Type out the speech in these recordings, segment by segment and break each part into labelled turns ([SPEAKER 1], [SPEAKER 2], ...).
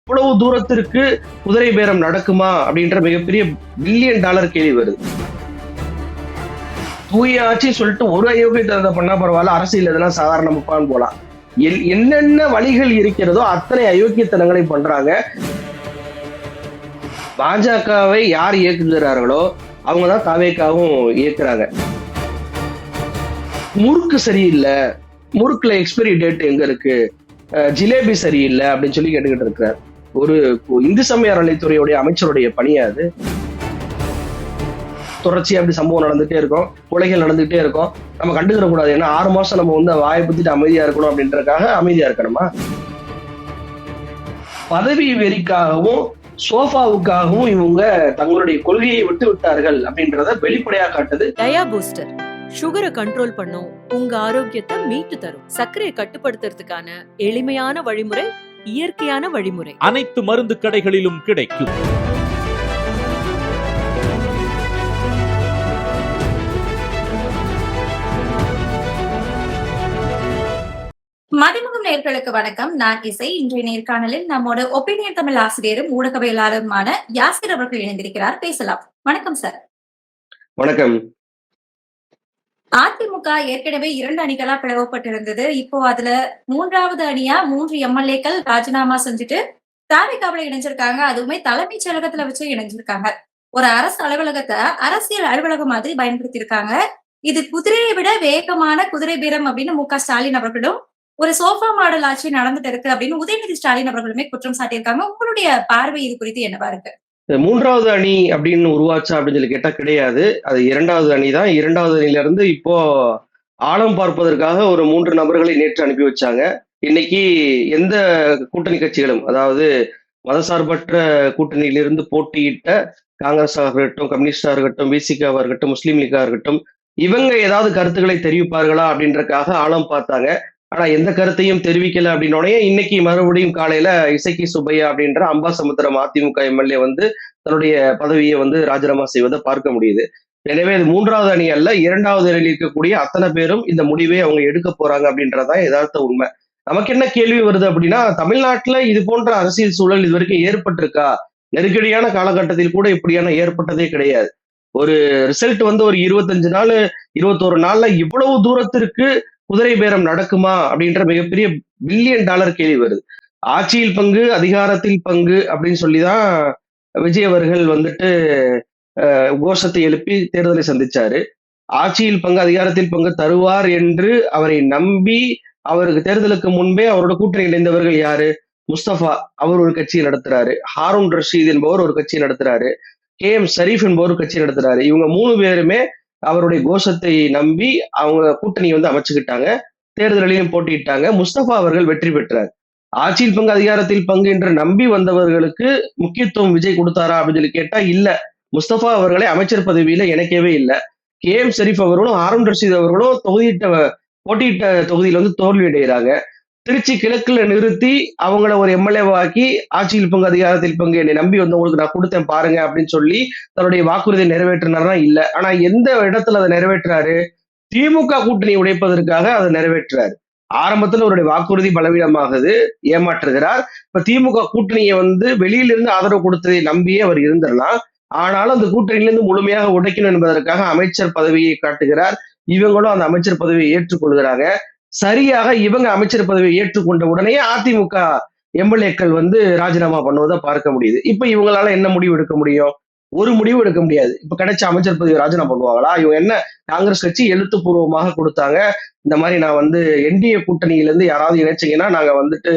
[SPEAKER 1] இவ்வளவு தூரத்திற்கு குதிரை பேரம் நடக்குமா அப்படின்ற மிகப்பெரிய பில்லியன் டாலர் கேள்வி வருது. தூய ஆட்சி சொல்லிட்டு ஒரு அயோக்கியத்தை பண்ணா பரவாயில்ல, அரசியல் இதெல்லாம் சாதாரண முப்பான்னு போலாம். என்னென்ன வழிகள் இருக்கிறதோ அத்தனை அயோக்கியத்தனங்களை பண்றாங்க. பாஜகவை யார் இயக்குகிறார்களோ அவங்கதான் தாவேக்காவும் இயக்குறாங்க. முறுக்கு சரியில்லை, முறுக்குல எக்ஸ்பைரி டேட் எங்க இருக்கு, ஜிலேபி சரியில்லை அப்படின்னு சொல்லி கேட்டுக்கிட்டு இருக்கிறார். ஒரு இந்து சமய அறநிலைத்துறையுடைய அமைச்சருடைய பணியா அது? தொடர்ச்சியா அப்படி சம்பவம் நடந்துட்டே இருக்கும், கொலைகள் நடந்துகிட்டே இருக்கும், நம்ம கண்டுக்கிற கூடாது. ஏன்னா 6 மாசம் நம்ம வந்து வாயை பத்திட்டு அமைதியா இருக்கணும் அப்படின்றதுக்காக அமைதியா இருக்கணுமா? பதவி வெறிக்காகவும் சோஃபாவுக்காகவும் இவங்க தங்களுடைய கொள்கையை விட்டு விட்டார்கள் அப்படின்றத வெளிப்படையா காட்டுது.
[SPEAKER 2] டயா பூஸ்டர் சுகரை கண்ட்ரோல் பண்ணும், உங்க ஆரோக்கியத்தை மீட்டு தரும். சர்க்கரையை கட்டுப்படுத்துறதுக்கான எளிமையான வழிமுறை, இயற்கையான வழிமுறை.
[SPEAKER 3] அனைத்து மருந்து கடைகளிலும் கிடைக்கும்.
[SPEAKER 4] மதிமுகம் நேயர்களுக்கு வணக்கம். நான் இசை. இன்றைய நேர்காணலில் நம்மோட ஒப்பீனியன் தமிழ் ஆசிரியரும் ஊடகவியலாளருமான யாசிர் அவர்கள் இணைந்திருக்கிறார். பேசலாம். வணக்கம் சார்.
[SPEAKER 1] வணக்கம்.
[SPEAKER 4] அதிமுக ஏற்கனவே 2 அணிகளா பிளவுபட்டிருந்தது. இப்போ அதுல 3வது அணியா 3 எம்எல்ஏக்கள் ராஜினாமா செஞ்சுட்டு தாவேகாவுல இணைஞ்சிருக்காங்க. அதுவுமே தலைமைச் செயலகத்துல வச்சு இணைஞ்சிருக்காங்க. ஒரு அரசு அலுவலகத்தை அரசியல் அலுவலகம் மாதிரி பயன்படுத்தி இருக்காங்க. இது குதிரையை விட வேகமான குதிரை பேரம் அப்படின்னு மு க ஸ்டாலின் அவர்களும், ஒரு சோஃபா மாடல் ஆட்சி நடந்துட்டு இருக்கு அப்படின்னு உதயநிதி ஸ்டாலின் அவர்களுமே குற்றம் சாட்டியிருக்காங்க. உங்களுடைய பார்வை இது குறித்து என்னவா இருக்கு?
[SPEAKER 1] 3வது அணி அப்படின்னு உருவாச்சா அப்படின்னு சொல்லி கேட்டா கிடையாது. அது 2வது அணி தான். 2வது அணில இருந்து இப்போ ஆழம் பார்ப்பதற்காக ஒரு 3 நபர்களை நேற்று அனுப்பி வச்சாங்க. இன்னைக்கு எந்த கூட்டணி கட்சிகளும், அதாவது மதசார்பற்ற கூட்டணியிலிருந்து போட்டியிட்ட காங்கிரஸாக இருக்கட்டும், கம்யூனிஸ்டா இருக்கட்டும், விசிகாவா இருக்கட்டும், முஸ்லீம் லீக்கா இருக்கட்டும், இவங்க ஏதாவது கருத்துக்களை தெரிவிப்பார்களா அப்படின்றக்காக ஆழம் பார்த்தாங்க. ஆனா எந்த கருத்தையும் தெரிவிக்கல அப்படின்னோடனே இன்னைக்கு மறுபடியும் காலையில இசக்கி சுப்பையா அப்படின்ற அம்பாசமுத்திரம் அதிமுக எம்எல்ஏ வந்து தன்னுடைய பதவியை வந்து ராஜினாமா செய்வதை பார்க்க முடியுது. எனவே இது 3வது அணி அல்ல, 2வது அணியில் இருக்கக்கூடிய அத்தனை பேரும் இந்த முடிவை அவங்க எடுக்க போறாங்க அப்படின்றதான் யதார்த்த உண்மை. நமக்கு என்ன கேள்வி வருது அப்படின்னா, தமிழ்நாட்டுல இது போன்ற அரசியல் சூழல் இது வரைக்கும் ஏற்பட்டிருக்கா? நெருக்கடியான காலகட்டத்தில் கூட இப்படியான ஏற்பட்டதே கிடையாது. ஒரு ரிசல்ட் வந்து ஒரு 25 நாள் 21 நாள்ல இவ்வளவு தூரத்திற்கு குதிரை பேரம் நடக்குமா அப்படின்ற மிகப்பெரிய பில்லியன் டாலர் கேள்வி வருது. ஆட்சியில் பங்கு, அதிகாரத்தில் பங்கு அப்படின்னு சொல்லிதான் விஜய் அவர்கள் வந்துட்டு கோஷத்தை எழுப்பி தேர்தலை சந்திச்சாரு. ஆட்சியில் பங்கு, அதிகாரத்தில் பங்கு தருவார் என்று அவரை நம்பி, அவருக்கு தேர்தலுக்கு முன்பே அவரோட கூட்டணி இணைந்தவர்கள் யாரு? முஸ்தபா, அவர் ஒரு கட்சியை நடத்துறாரு. ஹாரூன் ரஷீத் என்பவர் ஒரு கட்சியை நடத்துறாரு. KM ஷரீப் என்பவர் கட்சி நடத்துறாரு. இவங்க 3 பேருமே அவருடைய கோஷத்தை நம்பி அவங்க கூட்டணியை வந்து அமைச்சுக்கிட்டாங்க. தேர்தலிலையும் போட்டியிட்டாங்க. முஸ்தபா அவர்கள் வெற்றி பெற்றார். ஆட்சியில் பங்கு, அதிகாரத்தில் பங்கு என்று நம்பி வந்தவர்களுக்கு முக்கியத்துவம் விஜய் கொடுத்தாரா அப்படின்னு சொல்லி கேட்டா இல்ல. முஸ்தபா அவர்களை அமைச்சர் பதவியில இணைக்கவே இல்லை. KM ஷரீப் அவர்களும் ஹாரூன் ரஷீத் அவர்களும் போட்டியிட்ட தொகுதியில வந்து தோல்வி அடைகிறாங்க. திருச்சி கிழக்குல நிறுத்தி அவங்கள ஒரு எம்எல்ஏவாக்கி ஆட்சியில் பங்கு, அதிகாரத்தில் பங்கு என்னை நம்பி வந்தவங்களுக்கு நான் கொடுத்தேன் பாருங்க அப்படின்னு சொல்லி தன்னுடைய வாக்குறுதியை நிறைவேற்றினாரா? இல்ல. ஆனா எந்த இடத்துல அதை நிறைவேற்றாரு? திமுக கூட்டணி உடைப்பதற்காக அதை நிறைவேற்றுறாரு. ஆரம்பத்துல அவருடைய வாக்குறுதி பலவீனமாகுது, ஏமாற்றுகிறார். இப்ப திமுக கூட்டணியை வந்து வெளியிலிருந்து ஆதரவு கொடுத்ததை நம்பியே அவர் இருந்திரலாம். ஆனாலும் அந்த கூட்டணியிலிருந்து முழுமையாக உடைக்கணும் என்பதற்காக அமைச்சர் பதவியை காட்டுகிறார். இவங்களும் அந்த அமைச்சர் பதவியை ஏற்றுக்கொள்கிறாங்க. சரியாக இவங்க அமைச்சர் பதவியை ஏற்றுக்கொண்ட உடனே அதிமுக எம்எல்ஏக்கள் வந்து ராஜினாமா பண்ணுவதை பார்க்க முடியுது. இப்ப இவங்களால என்ன முடிவு எடுக்க முடியும்? ஒரு முடிவு எடுக்க முடியாது. இப்ப கிடைச்ச அமைச்சர் பதவியை ராஜினாமா பண்ணுவாங்களா? இவங்க என்ன, காங்கிரஸ் கட்சி எழுத்துப்பூர்வமாக கொடுத்தாங்க, இந்த மாதிரி நான் வந்து NDA கூட்டணியிலிருந்து யாராவது இணைச்சிங்கன்னா நாங்க வந்துட்டு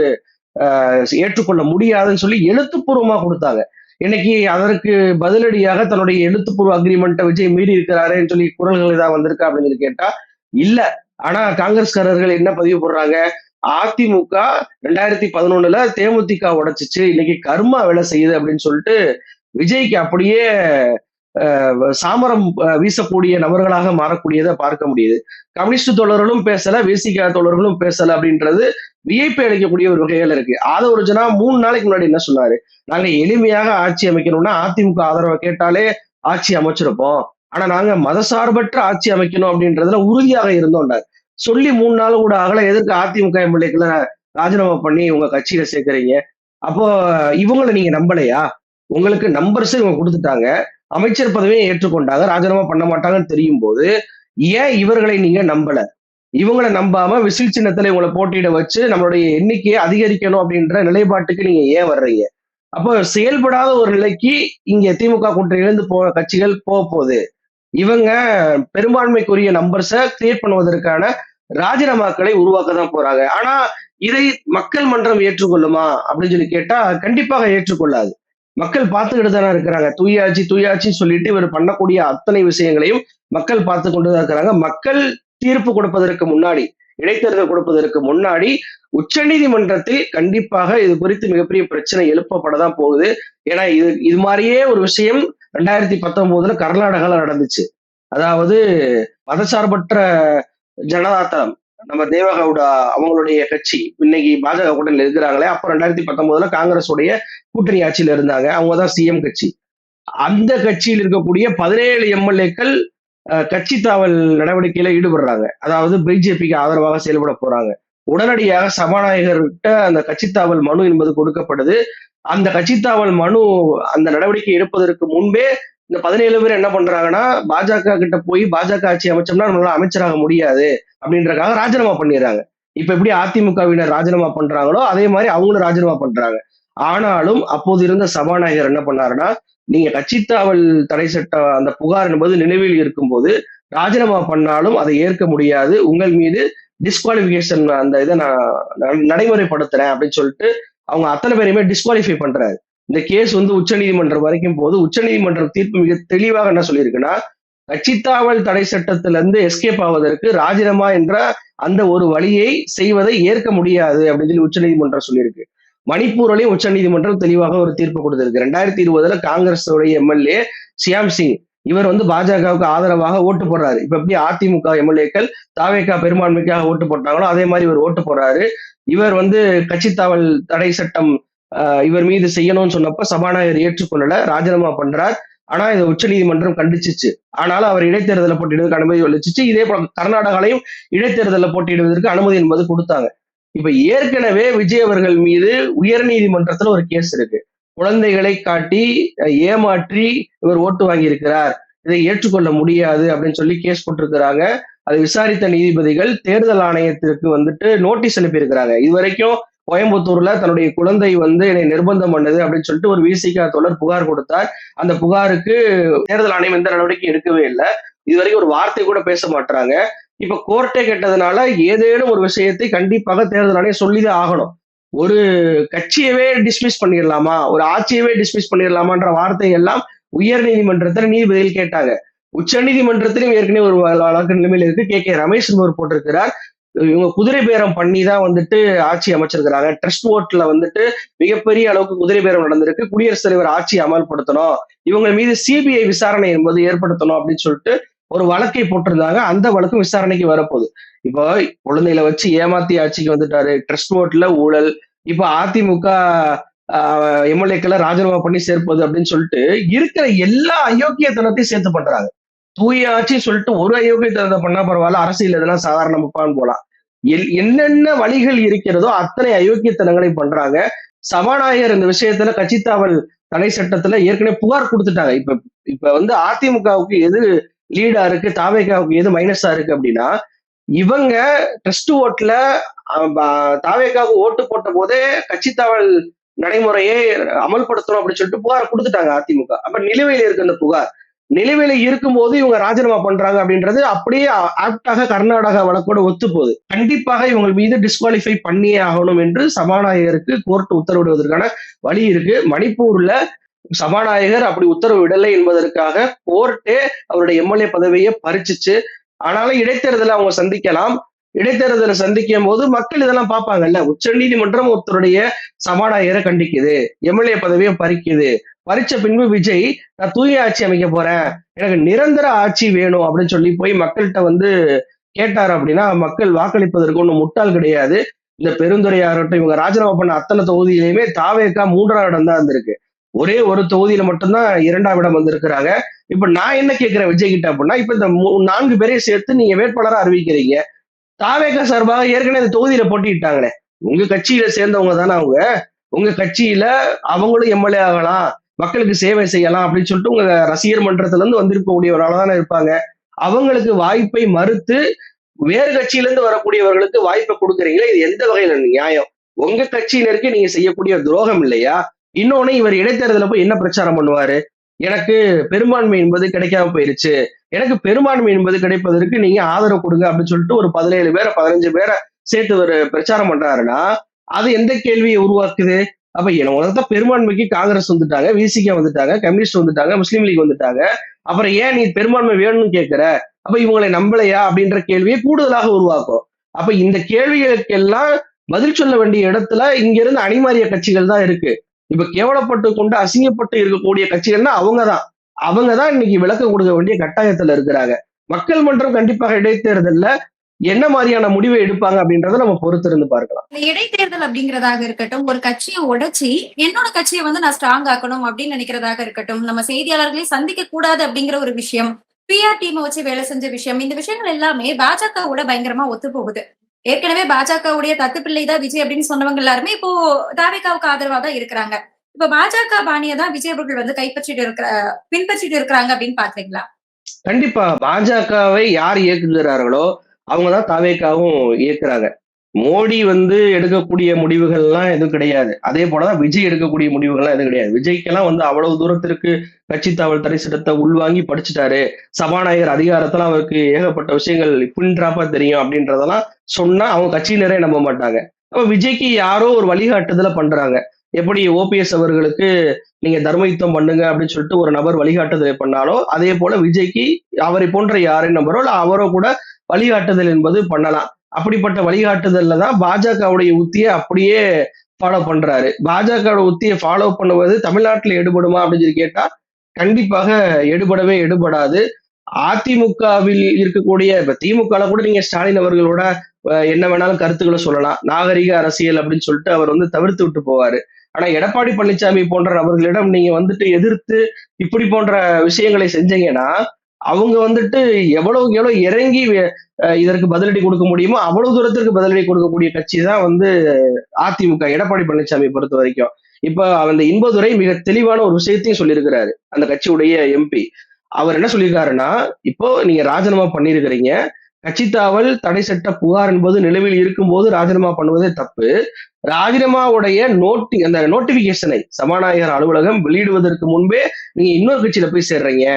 [SPEAKER 1] ஏற்றுக்கொள்ள முடியாதுன்னு சொல்லி எழுத்துப்பூர்வமா கொடுத்தாங்க. இன்னைக்கு அதற்கு பதிலடியாக தன்னுடைய எழுத்துப்பூர்வ அக்ரிமெண்ட்டை விஜய் மீறி இருக்கிறாருன்னு சொல்லி குரல்கள் ஏதாவது வந்திருக்கா அப்படின்னு சொல்லி கேட்டா இல்ல. ஆனா காங்கிரஸ்காரர்கள் என்ன பதிவு போடுறாங்க? அதிமுக 2011 தேமுதிக உடைச்சிச்சு, இன்னைக்கு கர்மா வேலை செய்யுது அப்படின்னு சொல்லிட்டு விஜய்க்கு அப்படியே சாமரம் வீசக்கூடிய நபர்களாக மாறக்கூடியதை பார்க்க முடியுது. கம்யூனிஸ்ட் தோழர்களும் பேசல, விசிக தோழர்களும் பேசல அப்படின்றது வியப்பை அளிக்கக்கூடிய ஒரு வகையில இருக்கு. ஆதவர்ஜனா 3 நாளைக்கு முன்னாடி என்ன சொன்னாரு? நாங்க எளிமையாக ஆட்சி அமைக்கணும்னா அதிமுக ஆதரவை கேட்டாலே ஆட்சி அமைச்சிருப்போம், ஆனா நாங்க மதசார்பற்ற ஆட்சி அமைக்கணும் அப்படின்றதுல உறுதியாக இருந்தோம்டார். சொல்லி 3 நாள் கூட ஆகல. எதற்கு அதிமுக எம்எல்ஏக்களை ராஜினாமா பண்ணி உங்க கட்சியில சேர்க்கறீங்க? அப்போ இவங்களை நீங்க நம்பலையா? உங்களுக்கு நம்பர்ஸ் இவங்க கொடுத்துட்டாங்க, அமைச்சர் பதவியை ஏற்றுக்கொண்டாங்க, ராஜினாமா பண்ண மாட்டாங்கன்னு தெரியும் போது ஏன் இவர்களை நீங்க நம்பல? இவங்களை நம்பாம விசில் சின்னத்துல இவங்களை போட்டியிட வச்சு நம்மளுடைய எண்ணிக்கையை அதிகரிக்கணும் அப்படின்ற நிலைப்பாட்டுக்கு நீங்க ஏன் வர்றீங்க? அப்போ செயல்படாத ஒரு நிலைக்கு இங்க திமுக கூட்டணியிலிருந்து போன கட்சிகள் போகுது. இவங்க பெரும்பான்மைக்குரிய நம்பர்ஸை கிரியேட் பண்ணுவதற்கான ராஜினாமாக்களை உருவாக்க தான் போறாங்க. ஆனா இதை மக்கள் மன்றம் ஏற்றுக்கொள்ளுமா அப்படின்னு சொல்லி கேட்டா கண்டிப்பாக ஏற்றுக்கொள்ளாது. மக்கள் பார்த்துக்கிட்டு தானே இருக்கிறாங்க. தூயாட்சி தூயாட்சின்னு சொல்லிட்டு இவர் பண்ணக்கூடிய அத்தனை விஷயங்களையும் மக்கள் பார்த்து கொண்டுதான் இருக்கிறாங்க. மக்கள் தீர்ப்பு கொடுப்பதற்கு முன்னாடி, இடைத்தேர்தல் கொடுப்பதற்கு முன்னாடி உச்சநீதிமன்றத்தில் கண்டிப்பாக இது குறித்து மிகப்பெரிய பிரச்சனை எழுப்பப்படதான் போகுது. ஏன்னா இது மாதிரியே ஒரு விஷயம் 2019 கர்நாடகால நடந்துச்சு. அதாவது மதசார்பற்ற ஜனதாதளம், நம்ம தேவகவுடா அவங்களுடைய கட்சி இன்னைக்கு பாஜக கூட்டணியில் இருக்கிறாங்களே, அப்போ 2019 காங்கிரஸ் உடைய கூட்டணி ஆட்சியில இருந்தாங்க. அவங்கதான் சிஎம் கட்சி. அந்த கட்சியில் இருக்கக்கூடிய 17 எம்எல்ஏக்கள் கட்சி தாவல் நடவடிக்கையில ஈடுபடுறாங்க. அதாவது பிஜேபிக்கு ஆதரவாக செயல்பட போறாங்க. உடனடியாக சபாநாயகர்கிட்ட அந்த கட்சித்தாவல் மனு என்பது கொடுக்கப்படுது. அந்த கட்சித்தாவல் மனு அந்த நடவடிக்கை எடுப்பதற்கு முன்பே இந்த 17 பேர் என்ன பண்றாங்கன்னா, பாஜக கிட்ட போய் பாஜக ஆட்சி அமைச்சோம்னா நம்மளால அமைச்சராக முடியாது அப்படின்றக்காக ராஜினாமா பண்ணிடுறாங்க. இப்ப எப்படி அதிமுகவினர் ராஜினாமா பண்றாங்களோ அதே மாதிரி அவங்களும் ராஜினாமா பண்றாங்க. ஆனாலும் அப்போது இருந்த சபாநாயகர் என்ன பண்ணாருன்னா, நீங்க கட்சித்தாவல் தடை சட்ட அந்த புகார் என்பது நிலுவையில் இருக்கும்போது ராஜினாமா பண்ணாலும் அதை ஏற்க முடியாது, உங்கள் மீது டிஸ்குவாலிபிகேஷன் அந்த இதை நான் நடைமுறைப்படுத்துறேன் அப்படின்னு சொல்லிட்டு அவங்க அத்தனை பேரையுமே டிஸ்குவாலிஃபை பண்றாரு. இந்த கேஸ் வந்து உச்சநீதிமன்றம் வரைக்கும் போது உச்சநீதிமன்றம் தீர்ப்பு மிக தெளிவாக என்ன சொல்லியிருக்குன்னா, கட்சித்தாவல் தடை சட்டத்திலிருந்து இருந்து எஸ்கேப் ஆவதற்கு ராஜினாமா என்ற அந்த ஒரு வழியை செய்வதை ஏற்க முடியாது அப்படின்னு சொல்லி உச்சநீதிமன்றம் சொல்லியிருக்கு. மணிப்பூரிலையும் உச்சநீதிமன்றம் தெளிவாக ஒரு தீர்ப்பு கொடுத்திருக்கு. 2020 காங்கிரஸ் எம்எல்ஏ சியாம் சிங் இவர் வந்து பாஜகவுக்கு ஆதரவாக ஓட்டு போடுறாரு. இப்ப எப்படி அதிமுக எம்எல்ஏக்கள் தாவேகா பெரும்பான்மைக்காக ஓட்டு போட்டாங்களோ அதே மாதிரி இவர் ஓட்டு போடுறாரு. இவர் வந்து கட்சித்தாவல் தடை சட்டம் இவர் மீது செய்யணும்னு சொன்னப்ப சபாநாயகர் ஏற்றுக்கொள்ளல, ராஜினாமா பண்றார். ஆனா இதை உச்சநீதிமன்றம் கண்டிச்சிச்சு. ஆனாலும் அவர் இடைத்தேர்தலில் போட்டியிடுவதற்கு அனுமதி அளிச்சிச்சு. இதே போல கர்நாடகாலையும் இடைத்தேர்தலில் போட்டியிடுவதற்கு அனுமதி என்பது கொடுத்தாங்க. இப்ப ஏற்கனவே விஜய் அவர்கள் மீது உயர் நீதிமன்றத்துல ஒரு கேஸ் இருக்கு. குழந்தைகளை காட்டி ஏமாற்றி இவர் ஓட்டு வாங்கி இருக்கிறார், இதை ஏற்றுக்கொள்ள முடியாது அப்படின்னு சொல்லி கேஸ் போட்டிருக்கிறாங்க. அதை விசாரித்த நீதிபதிகள் தேர்தல் ஆணையத்திற்கு வந்துட்டு நோட்டீஸ் அனுப்பி இருக்கிறாங்க. இதுவரைக்கும் கோயம்புத்தூர்ல தன்னுடைய குழந்தை வந்து என்னை நிர்பந்தம் பண்ணுது அப்படின்னு சொல்லிட்டு ஒரு விசிக தொடர் புகார் கொடுத்தார். அந்த புகாருக்கு தேர்தல் ஆணையம் எந்த நடவடிக்கையும் எடுக்கவே இல்லை. இதுவரைக்கும் ஒரு வார்த்தை கூட பேச மாட்டாங்க. இப்ப கோர்ட்டே கேட்டதுனால ஏதேனும் ஒரு விஷயத்தை கண்டிப்பாக தேர்தல் ஆணையம் சொல்லிதான் ஆகணும். ஒரு கட்சியவே டிஸ்மிஸ் பண்ணிடலாமா, ஒரு ஆட்சியவே டிஸ்மிஸ் பண்ணிடலாமான்ற வார்த்தை எல்லாம் உயர் நீதிமன்றத்துல நீதிபதிகள் கேட்டாங்க. உச்ச நீதிமன்றத்திலும் ஏற்கனவே ஒரு வழக்கு நிலைமையில இருக்கு. கே ரமேஷ் என்பவர் போட்டிருக்கிறார். இவங்க குதிரை பேரம் பண்ணி தான் வந்துட்டு ஆட்சி அமைச்சிருக்கிறாங்க. ட்ரஸ்ட் ஓட்ல வந்துட்டு மிகப்பெரிய அளவுக்கு குதிரை பேரம் நடந்திருக்கு. குடியரசுத் தலைவர் ஆட்சி அமல்படுத்தணும், இவங்க மீது சிபிஐ விசாரணை என்பது ஏற்படுத்தணும் அப்படின்னு சொல்லிட்டு ஒரு வழக்கை போட்டிருந்தாங்க. அந்த வழக்கும் விசாரணைக்கு வரப்போகுது. இப்போ குழந்தைகளை வச்சு ஏமாத்தி ஆட்சிக்கு வந்துட்டாரு, ட்ரஸ்ட் ஓட்ல ஊழல், இப்ப அதிமுக எம்எல்ஏக்களை ராஜினாமா பண்ணி சேர்ப்பது அப்படின்னு சொல்லிட்டு இருக்கிற எல்லா அயோக்கியத்தனத்தையும் சேர்த்து பண்றாங்க. தூய ஆட்சி சொல்லிட்டு ஒரு அயோக்கியத்தனத்தை பண்ணா பரவாயில்ல, அரசியல் இதெல்லாம் சாதாரண முப்பான்னு போலாம். என்னென்ன வழிகள் இருக்கிறதோ அத்தனை அயோக்கியத்தனங்களை பண்றாங்க. சபாநாயகர் இந்த விஷயத்துல கட்சித்தாவல் தடை சட்டத்துல ஏற்கனவே புகார் கொடுத்துட்டாங்க. இப்ப வந்து அதிமுகவுக்கு எது லீடா இருக்கு, தாவேகாவுக்கு எது மைனஸா இருக்கு அப்படின்னா, இவங்க ட்ரஸ்ட் ஓட்ல தாவேகாவுக்கு ஓட்டு போட்ட போதே கட்சித்தாவல் நடைமுறையை அமல்படுத்தணும் அப்படின்னு சொல்லிட்டு புகார் கொடுத்துட்டாங்க அதிமுக. அப்ப நிலுவையில் இருக்கு அந்த புகார். நிலுவையில இருக்கும்போது இவங்க ராஜினாமா பண்றாங்க அப்படின்றது அப்படியே ஆப்டாக கர்நாடகா வழக்கோட ஒத்து போகுது. கண்டிப்பாக இவங்க மீது டிஸ்குவாலிஃபை பண்ணியே ஆகணும் என்று சபாநாயகருக்கு கோர்ட் உத்தரவிடுவதற்கான வழி இருக்கு. மணிப்பூர்ல சபாநாயகர் அப்படி உத்தரவிடலை என்பதற்காக கோர்ட்டே அவருடைய எம்எல்ஏ பதவியை பறிச்சிச்சு. ஆனாலும் இடைத்தேர்தலை அவங்க சந்திக்கலாம். இடைத்தேர்தலை சந்திக்கும் போது மக்கள் இதெல்லாம் பார்ப்பாங்கல்ல. உச்ச நீதிமன்றம் ஒருத்தருடைய சபாநாயகரை கண்டிக்குது, எம்எல்ஏ பதவியை பறிக்குது. பறிச்ச பின்பு விஜய் நான் தூய ஆட்சி அமைக்க போறேன், எனக்கு நிரந்தர ஆட்சி வேணும் அப்படின்னு சொல்லி போய் மக்கள்கிட்ட வந்து கேட்டாரு அப்படின்னா மக்கள் வாக்களிப்பதற்கு ஒன்றும் முட்டாள் கிடையாது. இந்த பெருந்துறையாகட்டும், இவங்க ராஜினாமா பண்ண அத்தனை தொகுதியிலையுமே தாவேகா 3ஆம் இடம் தான் இருந்திருக்கு. ஒரே ஒரு தொகுதியில மட்டும்தான் 2ஆம் இடம் வந்திருக்கிறாங்க. இப்ப நான் என்ன கேட்கிறேன் விஜய் கிட்ட அப்படின்னா, இப்ப இந்த 4 பேரையும் சேர்த்து நீங்க வேட்பாளரா அறிவிக்கிறீங்க. தாவேகா சார்பாக ஏற்கனவே இந்த தொகுதியில போட்டிட்டாங்களே, உங்க கட்சியில சேர்ந்தவங்க தானே அவங்க. உங்க கட்சியில அவங்களும் எம்எல்ஏ ஆகலாம், மக்களுக்கு சேவை செய்யலாம் அப்படின்னு சொல்லிட்டு உங்க ரசிகர் மன்றத்துல இருந்து வந்திருக்கக்கூடியவரால தானே இருப்பாங்க. அவங்களுக்கு வாய்ப்பை மறுத்து வேறு கட்சியில இருந்து வரக்கூடியவர்களுக்கு வாய்ப்பை கொடுக்குறீங்களே, இது எந்த வகையில நியாயம்? உங்க கட்சியினருக்கு நீங்க செய்யக்கூடிய துரோகம் இல்லையா? இன்னொன்னு, இவர் இடைத்தேர்தல போய் என்ன பிரச்சாரம் பண்ணுவாரு? எனக்கு பெரும்பான்மை என்பது கிடைக்காம போயிருச்சு, எனக்கு பெரும்பான்மை என்பது கிடைப்பதற்கு நீங்க ஆதரவு கொடுங்க அப்படின்னு சொல்லிட்டு ஒரு 17 பேரை 15 பேரை சேர்த்து ஒரு பிரச்சாரம் பண்றாருன்னா, அது எந்த கேள்வியை உருவாக்குது? அப்ப முதல்ல பெரும்பான்மைக்கு காங்கிரஸ் வந்துட்டாங்க, விசிக வந்துட்டாங்க, கம்யூனிஸ்ட் வந்துட்டாங்க, முஸ்லீம் லீக் வந்துட்டாங்க. அப்புறம் ஏன் நீ பெரும்பான்மை வேணும்னு கேட்கிற? அப்ப இவங்களை நம்பலையா அப்படின்ற கேள்வியை கூடுதலாக உருவாக்கும். அப்ப இந்த கேள்விகளுக்கெல்லாம் பதில் சொல்ல வேண்டிய இடத்துல இங்க இருந்து அணிமாறிய கட்சிகள் தான் இருக்கு. இப்ப கேவலப்பட்டு கொண்டு அசிங்கப்பட்டு இருக்கக்கூடிய கட்சிகள்னா அவங்கதான் இன்னைக்கு விளக்கம் கொடுக்க வேண்டிய கட்டாயத்துல இருக்கிறாங்க. மக்கள் மன்றம் கண்டிப்பாக இடைத்தேர்தல்ல என்ன மாதிரியான முடிவை எடுப்பாங்க அப்படின்றத நம்ம பொறுத்திருந்து பார்க்கலாம்.
[SPEAKER 4] இந்த இடைத்தேர்தல் அப்படிங்கறதாக இருக்கட்டும், ஒரு கட்சியை உடைச்சி என்னோட கட்சியை நான் ஸ்ட்ராங் ஆக்கணும் அப்படின்னு நினைக்கிறதாக இருக்கட்டும், நம்ம செய்தியாளர்களையும் சந்திக்க கூடாது அப்படிங்கிற ஒரு விஷயம், பிஆர் டீமை வச்சு வேலை செஞ்ச விஷயம், இந்த விஷயங்கள் எல்லாமே பாஜகவோட பயங்கரமா ஒத்து போகுது. ஏற்கனவே பாஜகவுடைய தத்துப்பிள்ளை தான் விஜய் அப்படின்னு சொன்னவங்க எல்லாருமே இப்போ தாவேகாவுக்கு ஆதரவா தான் இருக்கிறாங்க. இப்ப பாஜக பாணியை தான் விஜய் அவர்கள் பின்பற்றிட்டு இருக்கிறாங்க அப்படின்னு பாக்குறீங்களா?
[SPEAKER 1] கண்டிப்பா பாஜகவை யார் இயக்குகிறார்களோ அவங்கதான் தாவேகாவும் இயக்குறாங்க. மோடி எடுக்கக்கூடிய முடிவுகள்லாம் எதுவும் கிடையாது. அதே போலதான் விஜய் எடுக்கக்கூடிய முடிவுகள்லாம் எதுவும் கிடையாது. விஜய்க்கெல்லாம் அவ்வளவு தூரத்திற்கு கட்சி தாவல் தடை சட்டத்தை உள்வாங்கி படிச்சுட்டாரு, சபாநாயகர் அதிகாரத்துல அவருக்கு ஏகப்பட்ட விஷயங்கள் பின்ட்ராப்பா தெரியும் அப்படின்றதெல்லாம் சொன்னா அவங்க கட்சியினரே நம்ப மாட்டாங்க. அப்ப விஜய்க்கு யாரோ ஒரு வழிகாட்டுதல பண்றாங்க. எப்படி ஓபிஎஸ் அவர்களுக்கு நீங்க தர்ம யுத்தம் பண்ணுங்க அப்படின்னு சொல்லிட்டு ஒரு நபர் வழிகாட்டுதலை பண்ணாலோ, அதே போல விஜய்க்கு அவரை போன்ற யாரை நபரோ இல்ல அவரோ கூட வழிகாட்டுதல் என்பது பண்ணலாம். அப்படிப்பட்ட வழிகாட்டுதல்ல தான் பாஜகவுடைய உத்தியை அப்படியே ஃபாலோ பண்றாரு. பாஜக உத்தியை ஃபாலோ பண்ணுவது தமிழ்நாட்டில் எடுபடுமா அப்படின்னு சொல்லி கேட்டா கண்டிப்பாக எடுபடவே எடுபடாது. அதிமுகவில் இருக்கக்கூடிய இப்ப திமுக கூட நீங்க ஸ்டாலின் அவர்களோட என்ன வேணாலும் கருத்துக்களை சொல்லலாம், நாகரிக அரசியல் அப்படின்னு சொல்லிட்டு அவர் தவிர்த்து விட்டு போவாரு. ஆனா எடப்பாடி பழனிசாமி போன்ற நபர்களிடம் நீங்க எதிர்த்து இப்படி போன்ற விஷயங்களை செஞ்சீங்கன்னா அவங்க எவ்வளவுக்கு எவ்வளவு இறங்கி இதற்கு பதிலடி கொடுக்க முடியுமோ அவ்வளவு தூரத்திற்கு பதிலடி கொடுக்கக்கூடிய கட்சி தான் அதிமுக, எடப்பாடி பழனிசாமி பொறுத்த வரைக்கும். இப்ப அந்த இன்பதுரை மிக தெளிவான ஒரு விஷயத்தையும் சொல்லியிருக்கிறாரு, அந்த கட்சியுடைய எம்பி. அவர் என்ன சொல்லியிருக்காருன்னா, இப்போ நீங்க ராஜினாமா பண்ணியிருக்கிறீங்க, கட்சி தாவல் தடை சட்ட புகார் என்பது நிலவில் இருக்கும்போது ராஜினாமா பண்ணுவதே தப்பு. ராஜினாமாவுடைய அந்த நோட்டிபிகேஷனை சபாநாயகர் அலுவலகம் வெளியிடுவதற்கு முன்பே நீங்க இன்னொரு கட்சியில போய் சேர்றீங்க,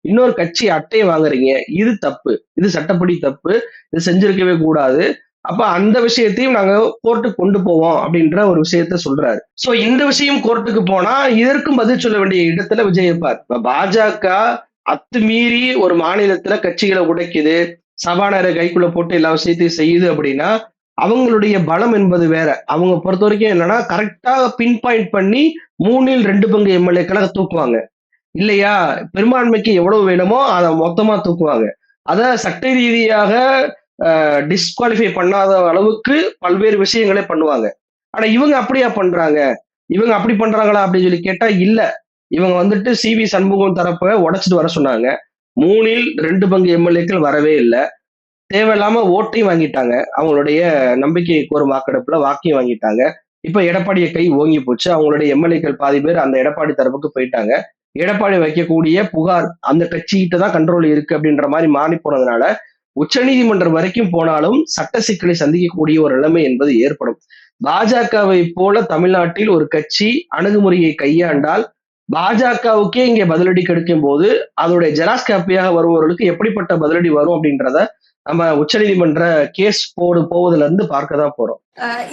[SPEAKER 1] இன்னொரு கட்சி அட்டையை வாங்குறீங்க, இது தப்பு, இது சட்டப்படி தப்பு, இது செஞ்சிருக்கவே கூடாது. அப்ப அந்த விஷயத்தையும் நாங்க கோர்ட்டுக்கு கொண்டு போவோம் அப்படின்ற ஒரு விஷயத்த சொல்றாரு. சோ இந்த விஷயம் கோர்ட்டுக்கு போனா இதற்கும் பதில் சொல்ல வேண்டிய இடத்துல விஜய் இருப்பார். இப்ப பாஜக அத்துமீறி ஒரு மாநிலத்துல கட்சிகளை உடைக்குது, சபாநாயகரை கைக்குள்ள போட்டு எல்லா விஷயத்தையும் செய்யுது அப்படின்னா அவங்களுடைய பலம் என்பது வேற. அவங்க பொறுத்த வரைக்கும் என்னன்னா கரெக்டா பின் பாயிண்ட் பண்ணி 2/3 எம்எல்ஏக்களை தூக்குவாங்க இல்லையா, பெரும்பான்மைக்கு எவ்வளவு வேணுமோ அதை மொத்தமா தூக்குவாங்க. அத சட்ட ரீதியாக டிஸ்குவாலிஃபை பண்ணாத அளவுக்கு பல்வேறு விஷயங்களே பண்ணுவாங்க. ஆனா இவங்க அப்படியா பண்றாங்க? இவங்க அப்படி பண்றாங்களா அப்படின்னு சொல்லி கேட்டா இல்ல. இவங்க சிவி சண்முகம் தரப்ப உடைச்சிட்டு வர சொன்னாங்க. 2/3 எம்எல்ஏக்கள் வரவே இல்லை. தேவையில்லாம ஓட்டையும் வாங்கிட்டாங்க, அவங்களுடைய நம்பிக்கை கோரும் வாக்கெடுப்புல வாக்கையும் வாங்கிட்டாங்க. இப்ப எடப்பாடிய கை ஓங்கி போச்சு. அவங்களுடைய எம்எல்ஏக்கள் பாதி பேர் அந்த எடப்பாடி தரப்புக்கு போயிட்டாங்க. எடப்பாடி வைக்கக்கூடிய புகார் அந்த கட்சிகிட்ட தான் கண்ட்ரோல் இருக்கு அப்படின்ற மாதிரி மாறி போனதுனால உச்சநீதிமன்றம் வரைக்கும் போனாலும் சட்ட சிக்கலை சந்திக்கக்கூடிய ஒரு நிலைமை என்பது ஏற்படும். பாஜகவை போல தமிழ்நாட்டில் ஒரு கட்சி அணுகுமுறையை கையாண்டால் பாஜகவுக்கே இங்க பதிலடி கிடைக்கும் போது அதோடைய ஜெராக்ஸ் காப்பியாக வருபவர்களுக்கு எப்படிப்பட்ட பதிலடி வரும் அப்படின்றத நம்ம உச்சநீதிமன்ற கேஸ் போவதுல இருந்து பார்க்கதான் போறோம்.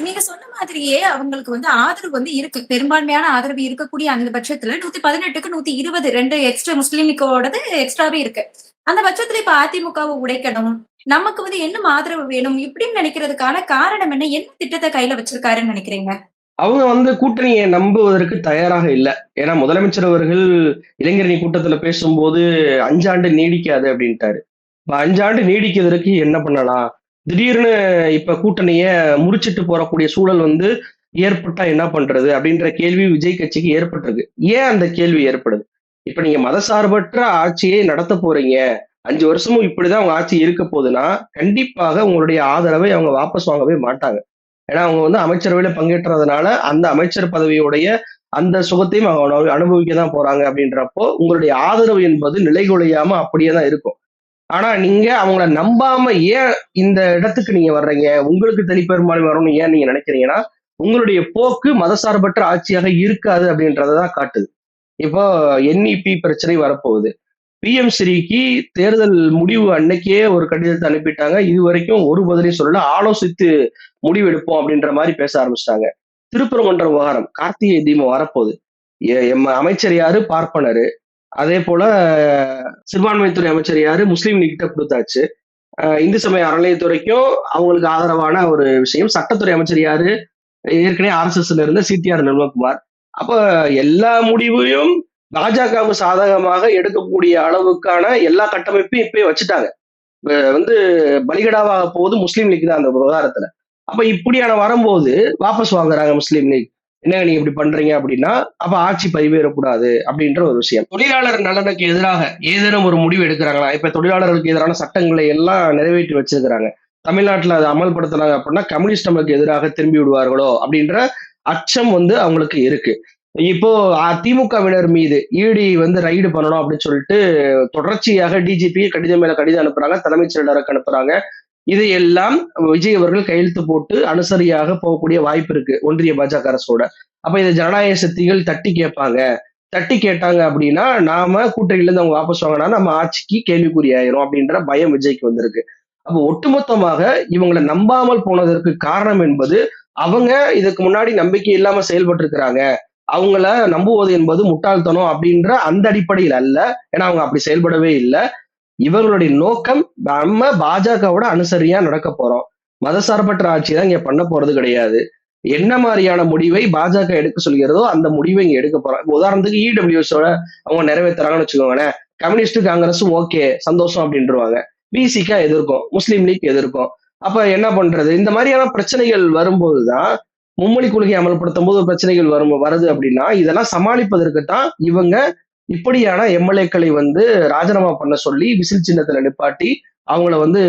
[SPEAKER 4] நீங்க சொன்ன மாதிரியே அவங்களுக்கு ஆதரவு இருக்கு, பெரும்பான்மையான ஆதரவு இருக்கக்கூடிய அந்த பட்சத்துல 118க்கு 120 2 எக்ஸ்ட்ரா முஸ்லீம் லீக்கோடது எக்ஸ்ட்ராவே இருக்கு. அந்த பட்சத்துல இப்ப அதிமுகவை உடைக்கணும், நமக்கு என்ன ஆதரவு வேணும் இப்படின்னு நினைக்கிறதுக்கான காரணம் என்ன? என்ன திட்டத்தை கையில வச்சிருக்காருன்னு நினைக்கிறீங்க?
[SPEAKER 1] அவங்க கூட்டணியை நம்புவதற்கு தயாராக இல்லை. ஏன்னா முதலமைச்சர் அவர்கள் இளைஞரணி கூட்டத்துல பேசும்போது 5 ஆண்டு நீடிக்காது அப்படின்ட்டாரு. 5 ஆண்டு நீடிக்கிறதுக்கு என்ன பண்ணலாம்? திடீர்னு இப்ப கூட்டணிய முறிச்சிட்டு போறக்கூடிய சூழல் ஏற்பட்டா என்ன பண்றது அப்படின்ற கேள்வி விஜய் கட்சிக்கு ஏற்பட்டிருக்கு. ஏன் அந்த கேள்வி ஏற்படுது? இப்ப நீங்க மதசார்பற்ற ஆட்சியை நடத்த போறீங்க, 5 வருஷமும் இப்படிதான் உங்க ஆட்சி இருக்க போகுதுன்னா கண்டிப்பாக உங்களுடைய ஆதரவை அவங்க வாபஸ் வாங்கவே மாட்டாங்க. ஏன்னா அவங்க வந்து அமைச்சரவையில பங்கேற்றதுனால அந்த அமைச்சர் பதவியுடைய அந்த சுகத்தையும் அவங்க அனுபவிக்க தான் போறாங்க. அப்படின்றப்போ உங்களுடைய ஆதரவு என்பது நிலைகுலையாம அப்படியே தான் இருக்கும். ஆனா நீங்க அவங்கள நம்பாம ஏன் இந்த இடத்துக்கு நீங்க வர்றீங்க, உங்களுக்கு தனிப்பெரும்பான்மை வரணும்னு ஏன் நீங்க நினைக்கிறீங்கன்னா, உங்களுடைய போக்கு மதசார்பற்ற ஆட்சியாக இருக்காது அப்படின்றதான் காட்டுது. இப்போ என்இபி பிரச்சனை வரப்போகுது. பிஎம் ஸ்ரீக்கு தேர்தல் முடிவு அன்னைக்கே ஒரு கடிதத்தை அனுப்பிட்டாங்க. இதுவரைக்கும் ஒரு பதிலையும் சொல்லல. ஆலோசித்து முடிவு எடுப்போம் அப்படின்ற மாதிரி பேச ஆரம்பிச்சிட்டாங்க. திருப்பரங்குன்றம் விவகாரம், கார்த்திகை தீபம் வரப்போகுது. அமைச்சர் யாரு? பார்ப்பனரு. அதே போல சிறுபான்மைத்துறை அமைச்சர் யாரு? முஸ்லீம் லீக் கிட்ட கொடுத்தாச்சு. இந்து சமய அறநிலையத்துறைக்கும் அவங்களுக்கு ஆதரவான ஒரு விஷயம். சட்டத்துறை அமைச்சர் யாரு? ஏற்கனவே ஆர்எஸ்எஸ்ல இருந்த சிடிஆர் நிர்மல்குமார். அப்ப எல்லா முடிவையும் பாஜகவுக்கு சாதகமாக எடுக்கக்கூடிய அளவுக்கான எல்லா கட்டமைப்பையும் இப்பயே வச்சுட்டாங்க. வந்து பலிகடாவாக போகுது முஸ்லீம் லீக் தான் அந்த விவகாரத்துல. அப்ப இப்படியான வரும்போது வாபஸ் வாங்குறாங்க முஸ்லீம் லீக். என்னங்க நீங்க இப்படி பண்றீங்க அப்படின்னா, அப்ப ஆட்சி பரிவேறக்கூடாது அப்படின்ற ஒரு விஷயம். தொழிலாளர் நலனுக்கு எதிராக ஏதேனும் ஒரு முடிவு எடுக்கிறாங்களா? இப்ப தொழிலாளர்களுக்கு எதிரான சட்டங்களை எல்லாம் நிறைவேற்றி வச்சிருக்கிறாங்க. தமிழ்நாட்டுல அதை அமல்படுத்தினாங்க அப்படின்னா கம்யூனிஸ்ட் நம்மளுக்கு எதிராக திரும்பி விடுவார்களோ அப்படின்ற அச்சம் வந்து அவங்களுக்கு இருக்கு. இப்போ திமுகவினர் மீது இடி வந்து ரைடு பண்ணணும் அப்படின்னு சொல்லிட்டு தொடர்ச்சியாக டிஜிபி கடிதம் மேல கடிதம் அனுப்புறாங்க, தலைமைச் செயலருக்கு அனுப்புறாங்க. இது எல்லாம் விஜய் அவர்கள் கையெழுத்து போட்டு அனுசரியாக போகக்கூடிய வாய்ப்பு இருக்கு ஒன்றிய பாஜக அரசோட. அப்ப இதை ஜனநாயக சக்திகள் தட்டி கேட்பாங்க. தட்டி கேட்டாங்க அப்படின்னா நாம கூட்டணியில இருந்து அவங்க வாபஸ் வாங்கினா நம்ம ஆட்சிக்கு கேள்விக்குறி ஆயிரும் அப்படின்ற பயம் விஜய்க்கு வந்திருக்கு. அப்போ ஒட்டுமொத்தமாக இவங்களை நம்பாமல் போனதற்கு காரணம் என்பது அவங்க இதுக்கு முன்னாடி நம்பிக்கை இல்லாம செயல்பட்டு இருக்கிறாங்க. அவங்கள நம்புவது என்பது முட்டாள்தனம் அப்படின்ற அந்த அடிப்படையில் அல்ல. ஏன்னா அவங்க அப்படி செயல்படவே இல்லை. இவர்களுடைய நோக்கம் நம்ம பாஜகவோட அனுசரியா நடக்க போறோம். மதசார்பற்ற ஆட்சி தான் இங்க பண்ண போறது கிடையாது. என்ன மாதிரியான முடிவை பாஜக எடுக்க சொல்கிறதோ அந்த முடிவை இங்க எடுக்க போறோம். உதாரணத்துக்கு இடபிள்யூஎஸோட அவங்க நிறைவேற்றுறாங்கன்னு வச்சுக்கோங்களேன். கம்யூனிஸ்ட் காங்கிரஸும் ஓகே சந்தோஷம் அப்படின்ட்டுருவாங்க. பிசிகா எதிர்க்கும், முஸ்லீம் லீக் எதிர்க்கும். அப்ப என்ன பண்றது? இந்த மாதிரியான பிரச்சனைகள் வரும்போதுதான் மும்மொழி கொள்கை அமல்படுத்தும் போது பிரச்சனைகள் வருது அப்படின்னா இதெல்லாம் சமாளிப்பதற்கு தான் இவங்க இப்படியான எம்எல்ஏக்களை வந்து ராஜினாமா பண்ண சொல்லி விசில் சின்னத்துல நிப்பாட்டி அவங்கள வந்து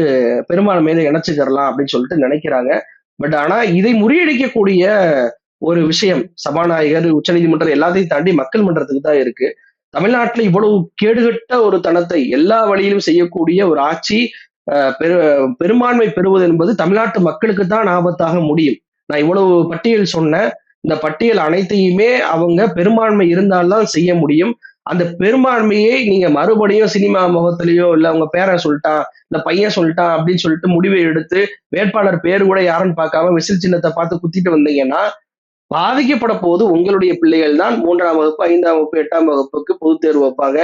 [SPEAKER 1] பெரும்பான்மையில இணைச்சுக்கிறலாம் அப்படின்னு சொல்லிட்டு நினைக்கிறாங்க. பட் ஆனா இதை முறியடிக்கக்கூடிய ஒரு விஷயம் சபாநாயகர், உச்சநீதிமன்றம் எல்லாத்தையும் தாண்டி மக்கள் மன்றத்துக்கு தான் இருக்கு. தமிழ்நாட்டுல இவ்வளவு கேடுகட்ட ஒரு தனத்தை எல்லா வழியிலும் செய்யக்கூடிய ஒரு ஆட்சி பெரும்பான்மை பெறுவது என்பது தமிழ்நாட்டு மக்களுக்கு தான் ஆபத்தாக முடியும். நான் இவ்வளவு பட்டியல் சொன்னேன். இந்த பட்டியல் அனைத்தையுமே அவங்க பெரும்பான்மை இருந்தால்தான் செய்ய முடியும். அந்த பெரும்பான்மையை நீங்க மறுபடியும் சினிமா முகத்திலேயோ இல்ல உங்க பேரன் சொல்லிட்டான், இல்ல பையன் சொல்லிட்டான் அப்படின்னு சொல்லிட்டு முடிவை எடுத்து வேட்பாளர் பேரு கூட யாருன்னு பார்க்காம விசில் சின்னத்தை பார்த்து குத்திட்டு வந்தீங்கன்னா பாதிக்கப்பட போது உங்களுடைய பிள்ளைகள் தான். 3ஆம் வகுப்பு, 5ஆம் வகுப்பு, 8ஆம் வகுப்புக்கு பொது தேர்வு வைப்பாங்க.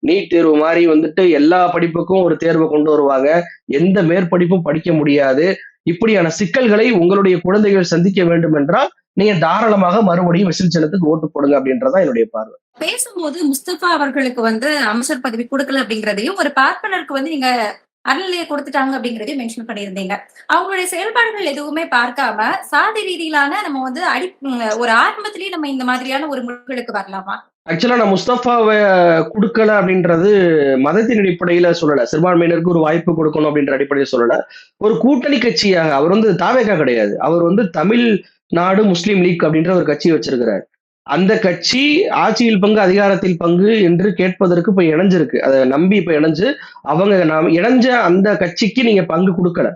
[SPEAKER 1] நீட் தேர்வு மாதிரி வந்துட்டு எல்லா படிப்புக்கும் ஒரு தேர்வை கொண்டு வருவாங்க. எந்த மேற்படிப்பும் படிக்க முடியாது. இப்படியான சிக்கல்களை உங்களுடைய குழந்தைகள் சந்திக்க வேண்டும் என்றால் நீங்க தாராளமாக மறுபடியும் விசில் சின்னத்துக்கு ஓட்டு போடுங்க அப்படின்றதான் என்னுடைய பார்வை.
[SPEAKER 4] பேசும்போது முஸ்தபா அவர்களுக்கு வந்து அமைச்சர் பதவி கொடுக்கல அப்படிங்கிறதையும், ஒரு பார்ப்பனருக்கு வந்து நீங்க அறநிலையை கொடுத்துட்டாங்க அப்படிங்கறதையும் மென்ஷன் பண்ணியிருந்தீங்க. அவங்களுடைய செயல்பாடுகள் எதுவுமே பார்க்காம சாதி ரீதியிலான நம்ம வந்து ஒரு ஆரம்பத்திலேயே நம்ம இந்த மாதிரியான ஒரு முடிவுகளுக்கு வரலாமா?
[SPEAKER 1] ஆக்சுவலா நான் முஸ்தபாவை கொடுக்கல அப்படின்றது மதத்தின் அடிப்படையில சொல்லல. சிறுபான்மையினருக்கு ஒரு வாய்ப்பு கொடுக்கணும் அப்படின்ற அடிப்படையில் சொல்லல. ஒரு கூட்டணி கட்சியாக அவர் வந்து தாவேகா கிடையாது. அவர் வந்து தமிழ்நாடு முஸ்லீம் லீக் அப்படின்ற ஒரு கட்சி வச்சிருக்கிறார். அந்த கட்சி ஆட்சியில் பங்கு அதிகாரத்தில் பங்கு என்று கேட்பதற்கு இப்ப இணைஞ்சிருக்கு. அதை நம்பி இப்ப இணைஞ்சு அவங்க இணைஞ்ச அந்த கட்சிக்கு நீங்க பங்கு கொடுக்கல.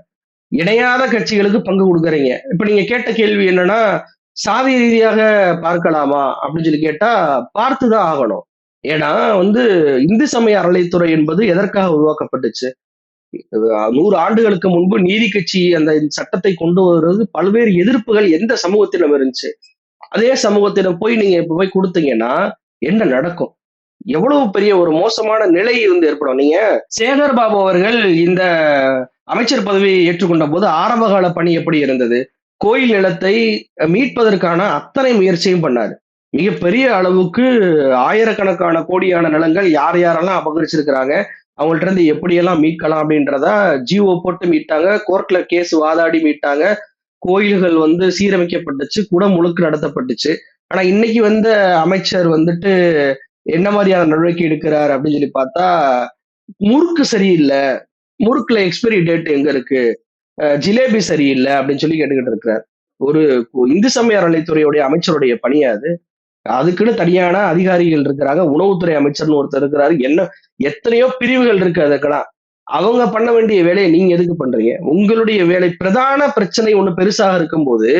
[SPEAKER 1] இணையாத கட்சிகளுக்கு பங்கு கொடுக்குறீங்க. இப்ப நீங்க கேட்ட கேள்வி என்னன்னா சாதி ரீதியாக பார்க்கலாமா அப்படின்னு சொல்லி கேட்டா பார்த்துதான் ஆகணும். ஏன்னா வந்து இந்து சமய அறநிலைத்துறை என்பது எதற்காக உருவாக்கப்பட்டுச்சு? 100 ஆண்டுகளுக்கு முன்பு நீதி கட்சி அந்த சட்டத்தை கொண்டு வருவது பல்வேறு எதிர்ப்புகள் எந்த சமூகத்திடம் இருந்துச்சு. அதே சமூகத்திடம் போய் நீங்க இப்ப போய் கொடுத்தீங்கன்னா என்ன நடக்கும்? எவ்வளவு பெரிய ஒரு மோசமான நிலை வந்து ஏற்படும். நீங்க சேகர் பாபு அவர்கள் இந்த அமைச்சர் பதவியை ஏற்றுக்கொண்ட போது ஆரம்பகால பணி எப்படி இருந்தது? கோயில் நிலத்தை மீட்பதற்கான அத்தனை முயற்சியும் பண்ணாரு. மிகப்பெரிய அளவுக்கு ஆயிரக்கணக்கான கோடியான நிலங்கள் யார் யாரெல்லாம் அபகரிச்சிருக்கிறாங்க, அவங்கள்ட்ட இருந்து எப்படியெல்லாம் மீட்கலாம் அப்படின்றத ஜிஓ போட்டு மீட்டாங்க. கோர்ட்ல கேஸ் வாதாடி மீட்டாங்க. கோயில்கள் வந்து சீரமைக்கப்பட்டுச்சு, குடமுழுக்கு நடத்தப்பட்டுச்சு. ஆனா இன்னைக்கு வந்த அமைச்சர் வந்துட்டு என்ன மாதிரியான நடவடிக்கை எடுக்கிறார் அப்படின்னு சொல்லி பார்த்தா, முறுக்கு சரியில்லை, முறுக்குல எக்ஸ்பைரி டேட் எங்க இருக்கு, ஜிலேபி சரியில்லை அப்படின்னு சொல்லி கேட்டுக்கிட்டு இருக்கிறார். ஒரு இந்து சமய அறநிலைத்துறையுடைய அமைச்சருடைய பணியா அது? அதுக்குன்னு தனியான அதிகாரிகள் இருக்கிறாங்க. உணவுத்துறை அமைச்சர்னு ஒருத்தர் இருக்கிறாரு. எத்தனையோ பிரிவுகள் இருக்கு அதுக்கெல்லாம். அவங்க பண்ண வேண்டிய வேலையை நீங்க எதுக்கு பண்றீங்க? உங்களுடைய வேலை பிரதான பிரச்சனை ஒண்ணு பெருசாக இருக்கும்போது,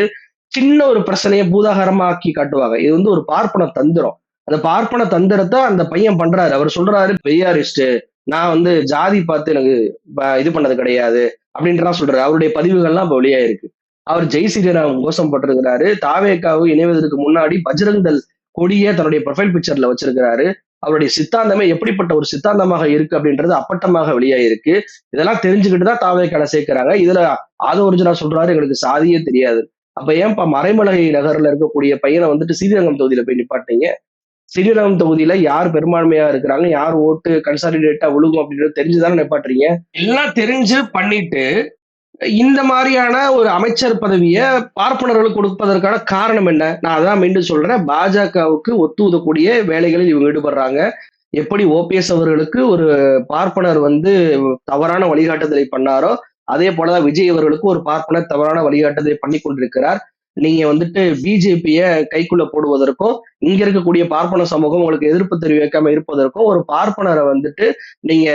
[SPEAKER 1] சின்ன ஒரு பிரச்சனைய பூதாகரமா ஆக்கி காட்டுவாங்க. இது வந்து ஒரு பார்ப்பன தந்திரம். அந்த பார்ப்பன தந்திரத்த அந்த பையன் பண்றாரு. அவர் சொல்றாரு பெரியாரிஸ்ட். நான் வந்து ஜாதி பார்த்து எனக்கு இது பண்ணது கிடையாது. அப்படின்ட்டுலாம் சொல்றாரு. அவருடைய பதிவுகள்லாம் இப்ப வெளியாயிருக்கு. அவர் ஜெய் ஸ்ரீராம் கோஷம் போட்டிருக்கிறாரு. தாவேகாவு இணைவதற்கு முன்னாடி பஜ்ரங் தள் கொடிய தன்னுடைய ப்ரொஃபைல் பிக்சர்ல வச்சிருக்கிறாரு. அவருடைய சித்தாந்தமே எப்படிப்பட்ட ஒரு சித்தாந்தமாக இருக்கு அப்படின்றது அப்பட்டமாக வெளியாயிருக்கு. இதெல்லாம் தெரிஞ்சுக்கிட்டு தான் தாவேக்கால சேர்க்கிறாங்க. இதுல ஆதவர்ஜுனா சொல்றாரு எங்களுக்கு சாதியே தெரியாது. அப்ப ஏன்பா மறைமலை நகர்ல இருக்கக்கூடிய பையனை வந்துட்டு ஸ்ரீரங்கம் தொகுதியில போய் நிப்பாட்டீங்க? ஸ்ரீரங்கம் தொகுதியில யார் பெரும்பான்மையா இருக்கிறாங்க, யார் ஓட்டு கன்சாலிடேட்டா விழுகும் அப்படின்றது தெரிஞ்சுதானே நிப்பாட்டுறீங்க. எல்லாம் தெரிஞ்சு பண்ணிட்டு இந்த மாதிரியான ஒரு அமைச்சர் பதவியை பார்ப்பனர்களுக்கு கொடுப்பதற்கான காரணம் என்ன? நான் அதான் மீண்டும் சொல்றேன். பாஜகவுக்கு ஒத்து உதக்கூடிய வேலைகளில் இவங்க ஈடுபடுறாங்க. எப்படி ஓபிஎஸ் அவர்களுக்கு ஒரு பார்ப்பனர் வந்து தவறான வழிகாட்டுதலை பண்ணாரோ, அதே போலதான் விஜய் அவர்களுக்கு ஒரு பார்ப்பனர் தவறான வழிகாட்டுதலை பண்ணி கொண்டிருக்கிறார். நீங்க வந்துட்டு பிஜேபிய கைக்குள்ள போடுவதற்கும், இங்க இருக்கக்கூடிய பார்ப்பன சமூகம் உங்களுக்கு எதிர்ப்பு தெரிவிக்காம இருப்பதற்கும், ஒரு பார்ப்பனரை வந்துட்டு நீங்க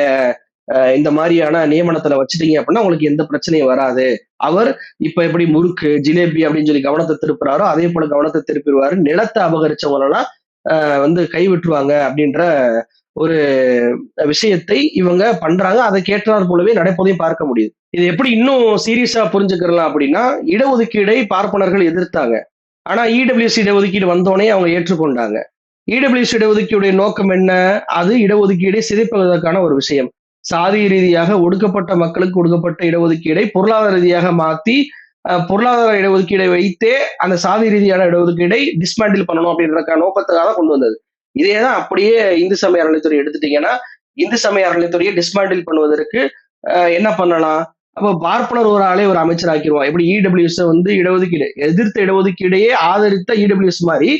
[SPEAKER 1] இந்த மாதிரியான நியமனத்துல வச்சுட்டீங்க அப்படின்னா உங்களுக்கு எந்த பிரச்சனையும் வராது. அவர் இப்ப எப்படி முறுக்கு, ஜிலேபி அப்படின்னு சொல்லி கவனத்தை திருப்புறாரோ அதே போல கவனத்தை திருப்பிடுவாரு. நிலத்தை அபகரிச்சவங்களெல்லாம் வந்து கைவிட்டுருவாங்க அப்படின்ற ஒரு விஷயத்தை இவங்க பண்றாங்க. அதை கேட்டார் போலவே நடப்பதையும் பார்க்க முடியுது. இது எப்படி இன்னும் சீரியஸா புரிஞ்சுக்கலாம் அப்படின்னா, இடஒதுக்கீடை பார்ப்பனர்கள் எதிர்த்தாங்க. ஆனா இடபிள்யூசி இடஒதுக்கீடு வந்தோடனே அவங்க ஏற்றுக்கொண்டாங்க. இடபிள்யூசி இடஒதுக்கீடுடைய நோக்கம் என்ன? அது இடஒதுக்கீடை சிதைப்பதற்கான ஒரு விஷயம். சாதி ரீதியாக ஒடுக்கப்பட்ட மக்களுக்கு ஒடுக்கப்பட்ட இடஒதுக்கீடை பொருளாதார ரீதியாக மாத்தி பொருளாதார இடஒதுக்கீடை வைத்தே அந்த சாதி ரீதியான இடஒதுக்கீடை டிஸ்மேண்டில் பண்ணணும் அப்படின்ற நோக்கத்துக்காக கொண்டு வந்தது. இதேதான் அப்படியே இந்து சமய அறநிலைத்துறை எடுத்துட்டீங்கன்னா, இந்து சமய அறநிலைத்துறையை டிஸ்மேண்டில் பண்ணுவதற்கு என்ன பண்ணலாம்? அப்போ பார்ப்பனர் ஒரு ஆளே ஒரு அமைச்சர் ஆக்கிடுவான். எப்படி இடபிள்யூஎஸ் வந்து இடஒதுக்கீடு எதிர்த்த இடஒதுக்கீடையே ஆதரித்த இடபிள்யூஎஸ் மாதிரி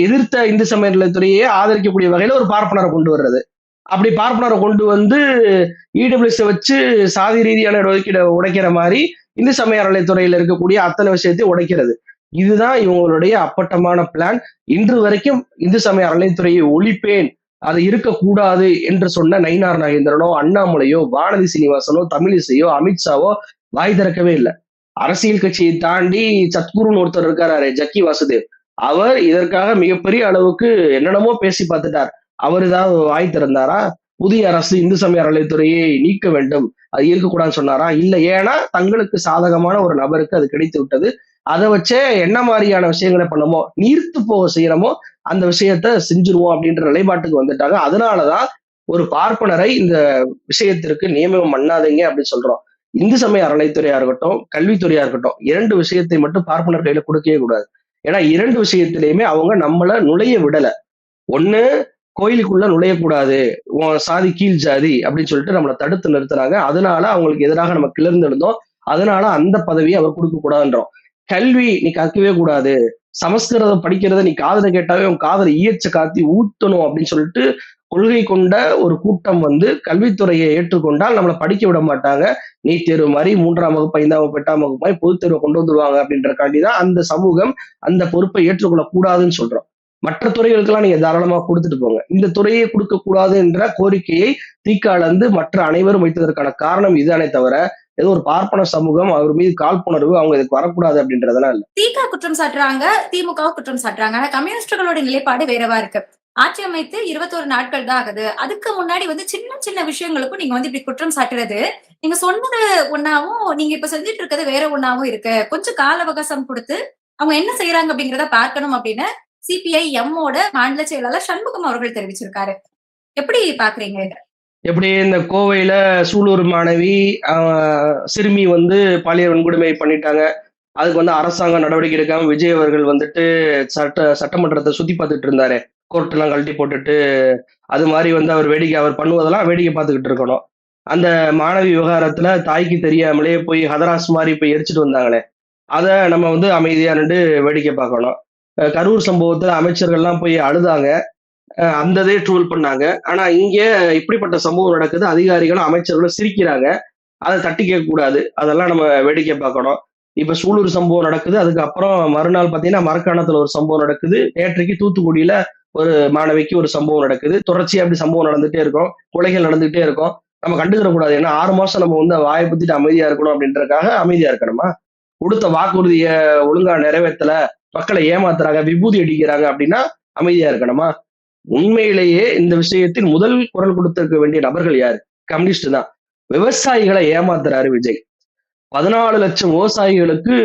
[SPEAKER 1] எதிர்த்த இந்து சமய அறநிலைத்துறையே ஆதரிக்கக்கூடிய வகையில ஒரு பார்ப்பனரை கொண்டு வர்றது. அப்படி பார்ப்பனரை கொண்டு வந்து இடபிள்யூஎஸ் வச்சு சாதி ரீதியான இடஒதுக்கீடை உடைக்கிற மாதிரி இந்து சமய அறநிலைத்துறையில இருக்கக்கூடிய அத்தனை விஷயத்தையும் உடைக்கிறது. இதுதான் இவங்களுடைய அப்பட்டமான பிளான். இன்று வரைக்கும் இந்து சமய அறநிலைத்துறையை ஒழிப்பேன், அது இருக்கக்கூடாது என்று சொன்ன நயினார் நாகேந்திரனோ, அண்ணாமலையோ, வானதி சீனிவாசனோ, தமிழிசையோ, அமித்ஷாவோ வாய் திறக்கவே இல்லை. அரசியல் கட்சியை தாண்டி சத்குருன்னு ஒருத்தர் இருக்காரு, ஜக்கி வாசுதேவ். அவர் இதற்காக மிகப்பெரிய அளவுக்கு என்னென்னமோ பேசி பார்த்துட்டார். அவர் ஏதாவது வாய் திறந்தாரா? புதிய அரசு இந்து சமய அறநிலைத்துறையை நீக்க வேண்டும், அது இருக்கக்கூடாதுன்னு சொன்னாரா? இல்லை. ஏன்னா தங்களுக்கு சாதகமான ஒரு நபருக்கு அது கிடைத்து விட்டது. அதை வச்சே என்ன மாதிரியான விஷயங்களை பண்ணமோ, நீர்த்து போக செய்யறமோ அந்த விஷயத்த செஞ்சிருவோம் அப்படின்ற நிலைப்பாட்டுக்கு வந்துட்டாங்க. அதனாலதான் ஒரு பார்ப்பனரை இந்த விஷயத்திற்கு நியமனம் பண்ணாதீங்க அப்படின்னு சொல்றோம். இந்து சமய அறநிலைத்துறையா இருக்கட்டும், கல்வித்துறையா இருக்கட்டும், 2 விஷயத்தை மட்டும் பார்ப்பனர் கையில கொடுக்கவே கூடாது. ஏன்னா 2 விஷயத்திலையுமே அவங்க நம்மள நுழைய விடல. ஒண்ணு, கோயிலுக்குள்ள நுழையக்கூடாது, சாதி கீழ் ஜாதி அப்படின்னு சொல்லிட்டு நம்மளை தடுத்து நிறுத்துறாங்க. அதனால அவங்களுக்கு எதிராக நம்ம கிளர்ந்தெழுந்தோம். அதனால அந்த பதவியை அவர் கொடுக்க கூடாதுன்றோம். கல்வி நீ கற்கவே கூடாது, சமஸ்கிருதம் படிக்கிறத நீ காதுல கேட்டாவே உன் காதல ஈயச்ச காத்தி ஊத்தணும் அப்படின்னு சொல்லிட்டு கொள்கை கொண்ட ஒரு கூட்டம் வந்து கல்வித்துறையை ஏற்றுக்கொண்டால் நம்மளை படிக்க விட மாட்டாங்க. நீட் தேர்வு மாதிரி 3ஆம் வகுப்பு 5ஆம் வகுப்பு 8ஆம் வகுப்பு மாதிரி பொதுத் தேர்வை கொண்டு வந்துருவாங்க அப்படின்றக்காண்டிதான் அந்த சமூகம் அந்த பொறுப்பை ஏற்றுக்கொள்ள கூடாதுன்னு சொல்றோம். மற்ற துறைகளுக்கெல்லாம் நீங்க தாராளமா கொடுத்துட்டு போங்க. இந்த துறையை கொடுக்க கூடாது என்ற கோரிக்கையை தீக்காளந்து மற்ற அனைவரும் வைத்ததற்கான காரணம் இதுதானே தவிர ஏதோ ஒரு பார்ப்பன சமூகம் அவர் மீது காழ்ப்புணர்வு அவங்க இதுக்கு வரக்கூடாது அப்படின்றதெல்லாம் இல்ல.
[SPEAKER 4] திக குற்றம் சாட்டுறாங்க, திமுக குற்றம் சாட்டுறாங்க. ஆனா கம்யூனிஸ்டுகளோட நிலைப்பாடு வேறவா இருக்கு. ஆட்சி அமைத்து 21 நாட்கள் தான் ஆகுது. அதுக்கு முன்னாடி வந்து சின்ன சின்ன விஷயங்களுக்கும் நீங்க வந்து இப்படி குற்றம் சாட்டுறது, நீங்க சொன்னது ஒன்னாவும் நீங்க இப்ப செஞ்சுட்டு இருக்கிறது வேற ஒன்னாவும் இருக்கு. கொஞ்சம் கால அவகாசம் கொடுத்து அவங்க என்ன செய்யறாங்க அப்படிங்கிறத பார்க்கணும் அப்படின்னு சிபிஐ எம்மோட மாநில செயலாளர் சண்முகம் அவர்கள் தெரிவிச்சிருக்காரு. எப்படி பாக்குறீங்க இத?
[SPEAKER 1] எப்படி இந்த கோவையில சூலூர் மாணவி சிறுமி வந்து பாலியல் வன்கொடுமை பண்ணிட்டாங்க. அதுக்கு வந்து அரசாங்கம் நடவடிக்கை எடுக்காம விஜய் அவர்கள் வந்துட்டு சட்டமன்றத்தை சுத்தி பார்த்துட்டு இருந்தாரு. கோர்ட் எல்லாம் கழட்டி போட்டுட்டு அது மாதிரி வந்து அவர் பண்ணுவதெல்லாம் வேடிக்கை பார்த்துக்கிட்டு இருக்கணும். அந்த மாணவி விவகாரத்துல தாய்க்கு தெரியாமலே போய் ஹதராஸ் மாதிரி போய் எரிச்சிட்டு வந்தாங்களே, அதை நம்ம வந்து அமைதியா நின்று வேடிக்கை பார்க்கணும். கரூர் சம்பவத்துல அமைச்சர்கள்லாம் போய் அழுதாங்க, அந்ததே ட்ரோல் பண்ணாங்க. ஆனா இங்க இப்படிப்பட்ட சம்பவம் நடக்குது, அதிகாரிகளும் அமைச்சர்களும் சிரிக்கிறாங்க. அதை தட்டி கேட்க கூடாது, அதெல்லாம் நம்ம வேடிக்கை பார்க்கணும். இப்ப சூலூர் சம்பவம் நடக்குது, அதுக்கப்புறம் மறுநாள் பாத்தீங்கன்னா மரக்காணத்துல ஒரு சம்பவம் நடக்குது, நேற்றைக்கு தூத்துக்குடியில ஒரு மாணவிக்கு ஒரு சம்பவம் நடக்குது. தொடர்ச்சியா அப்படி சம்பவம் நடந்துட்டே இருக்கும், கொலைகள் நடந்துகிட்டே இருக்கும். நம்ம கண்டுக்கிற கூடாது. ஏன்னா 6 மாசம் நம்ம வந்து வாயை பத்திட்டு அமைதியா இருக்கணும் அப்படின்றதுக்காக அமைதியா இருக்கணுமா? கொடுத்த வாக்குறுதிய ஒழுங்கா நிறைவேற்றல, மக்களை ஏமாத்துறாங்க, விபூதி அடிக்கிறாங்க அப்படின்னா அமைதியா இருக்கணுமா? உண்மையிலேயே இந்த விஷயத்தில் முதல் குரல் கொடுத்திருக்க வேண்டிய நபர்கள் யாரு? கம்யூனிஸ்ட் தான். விவசாயிகளை ஏமாத்துறாரு விஜய். 14 லட்சம் விவசாயிகளுக்கு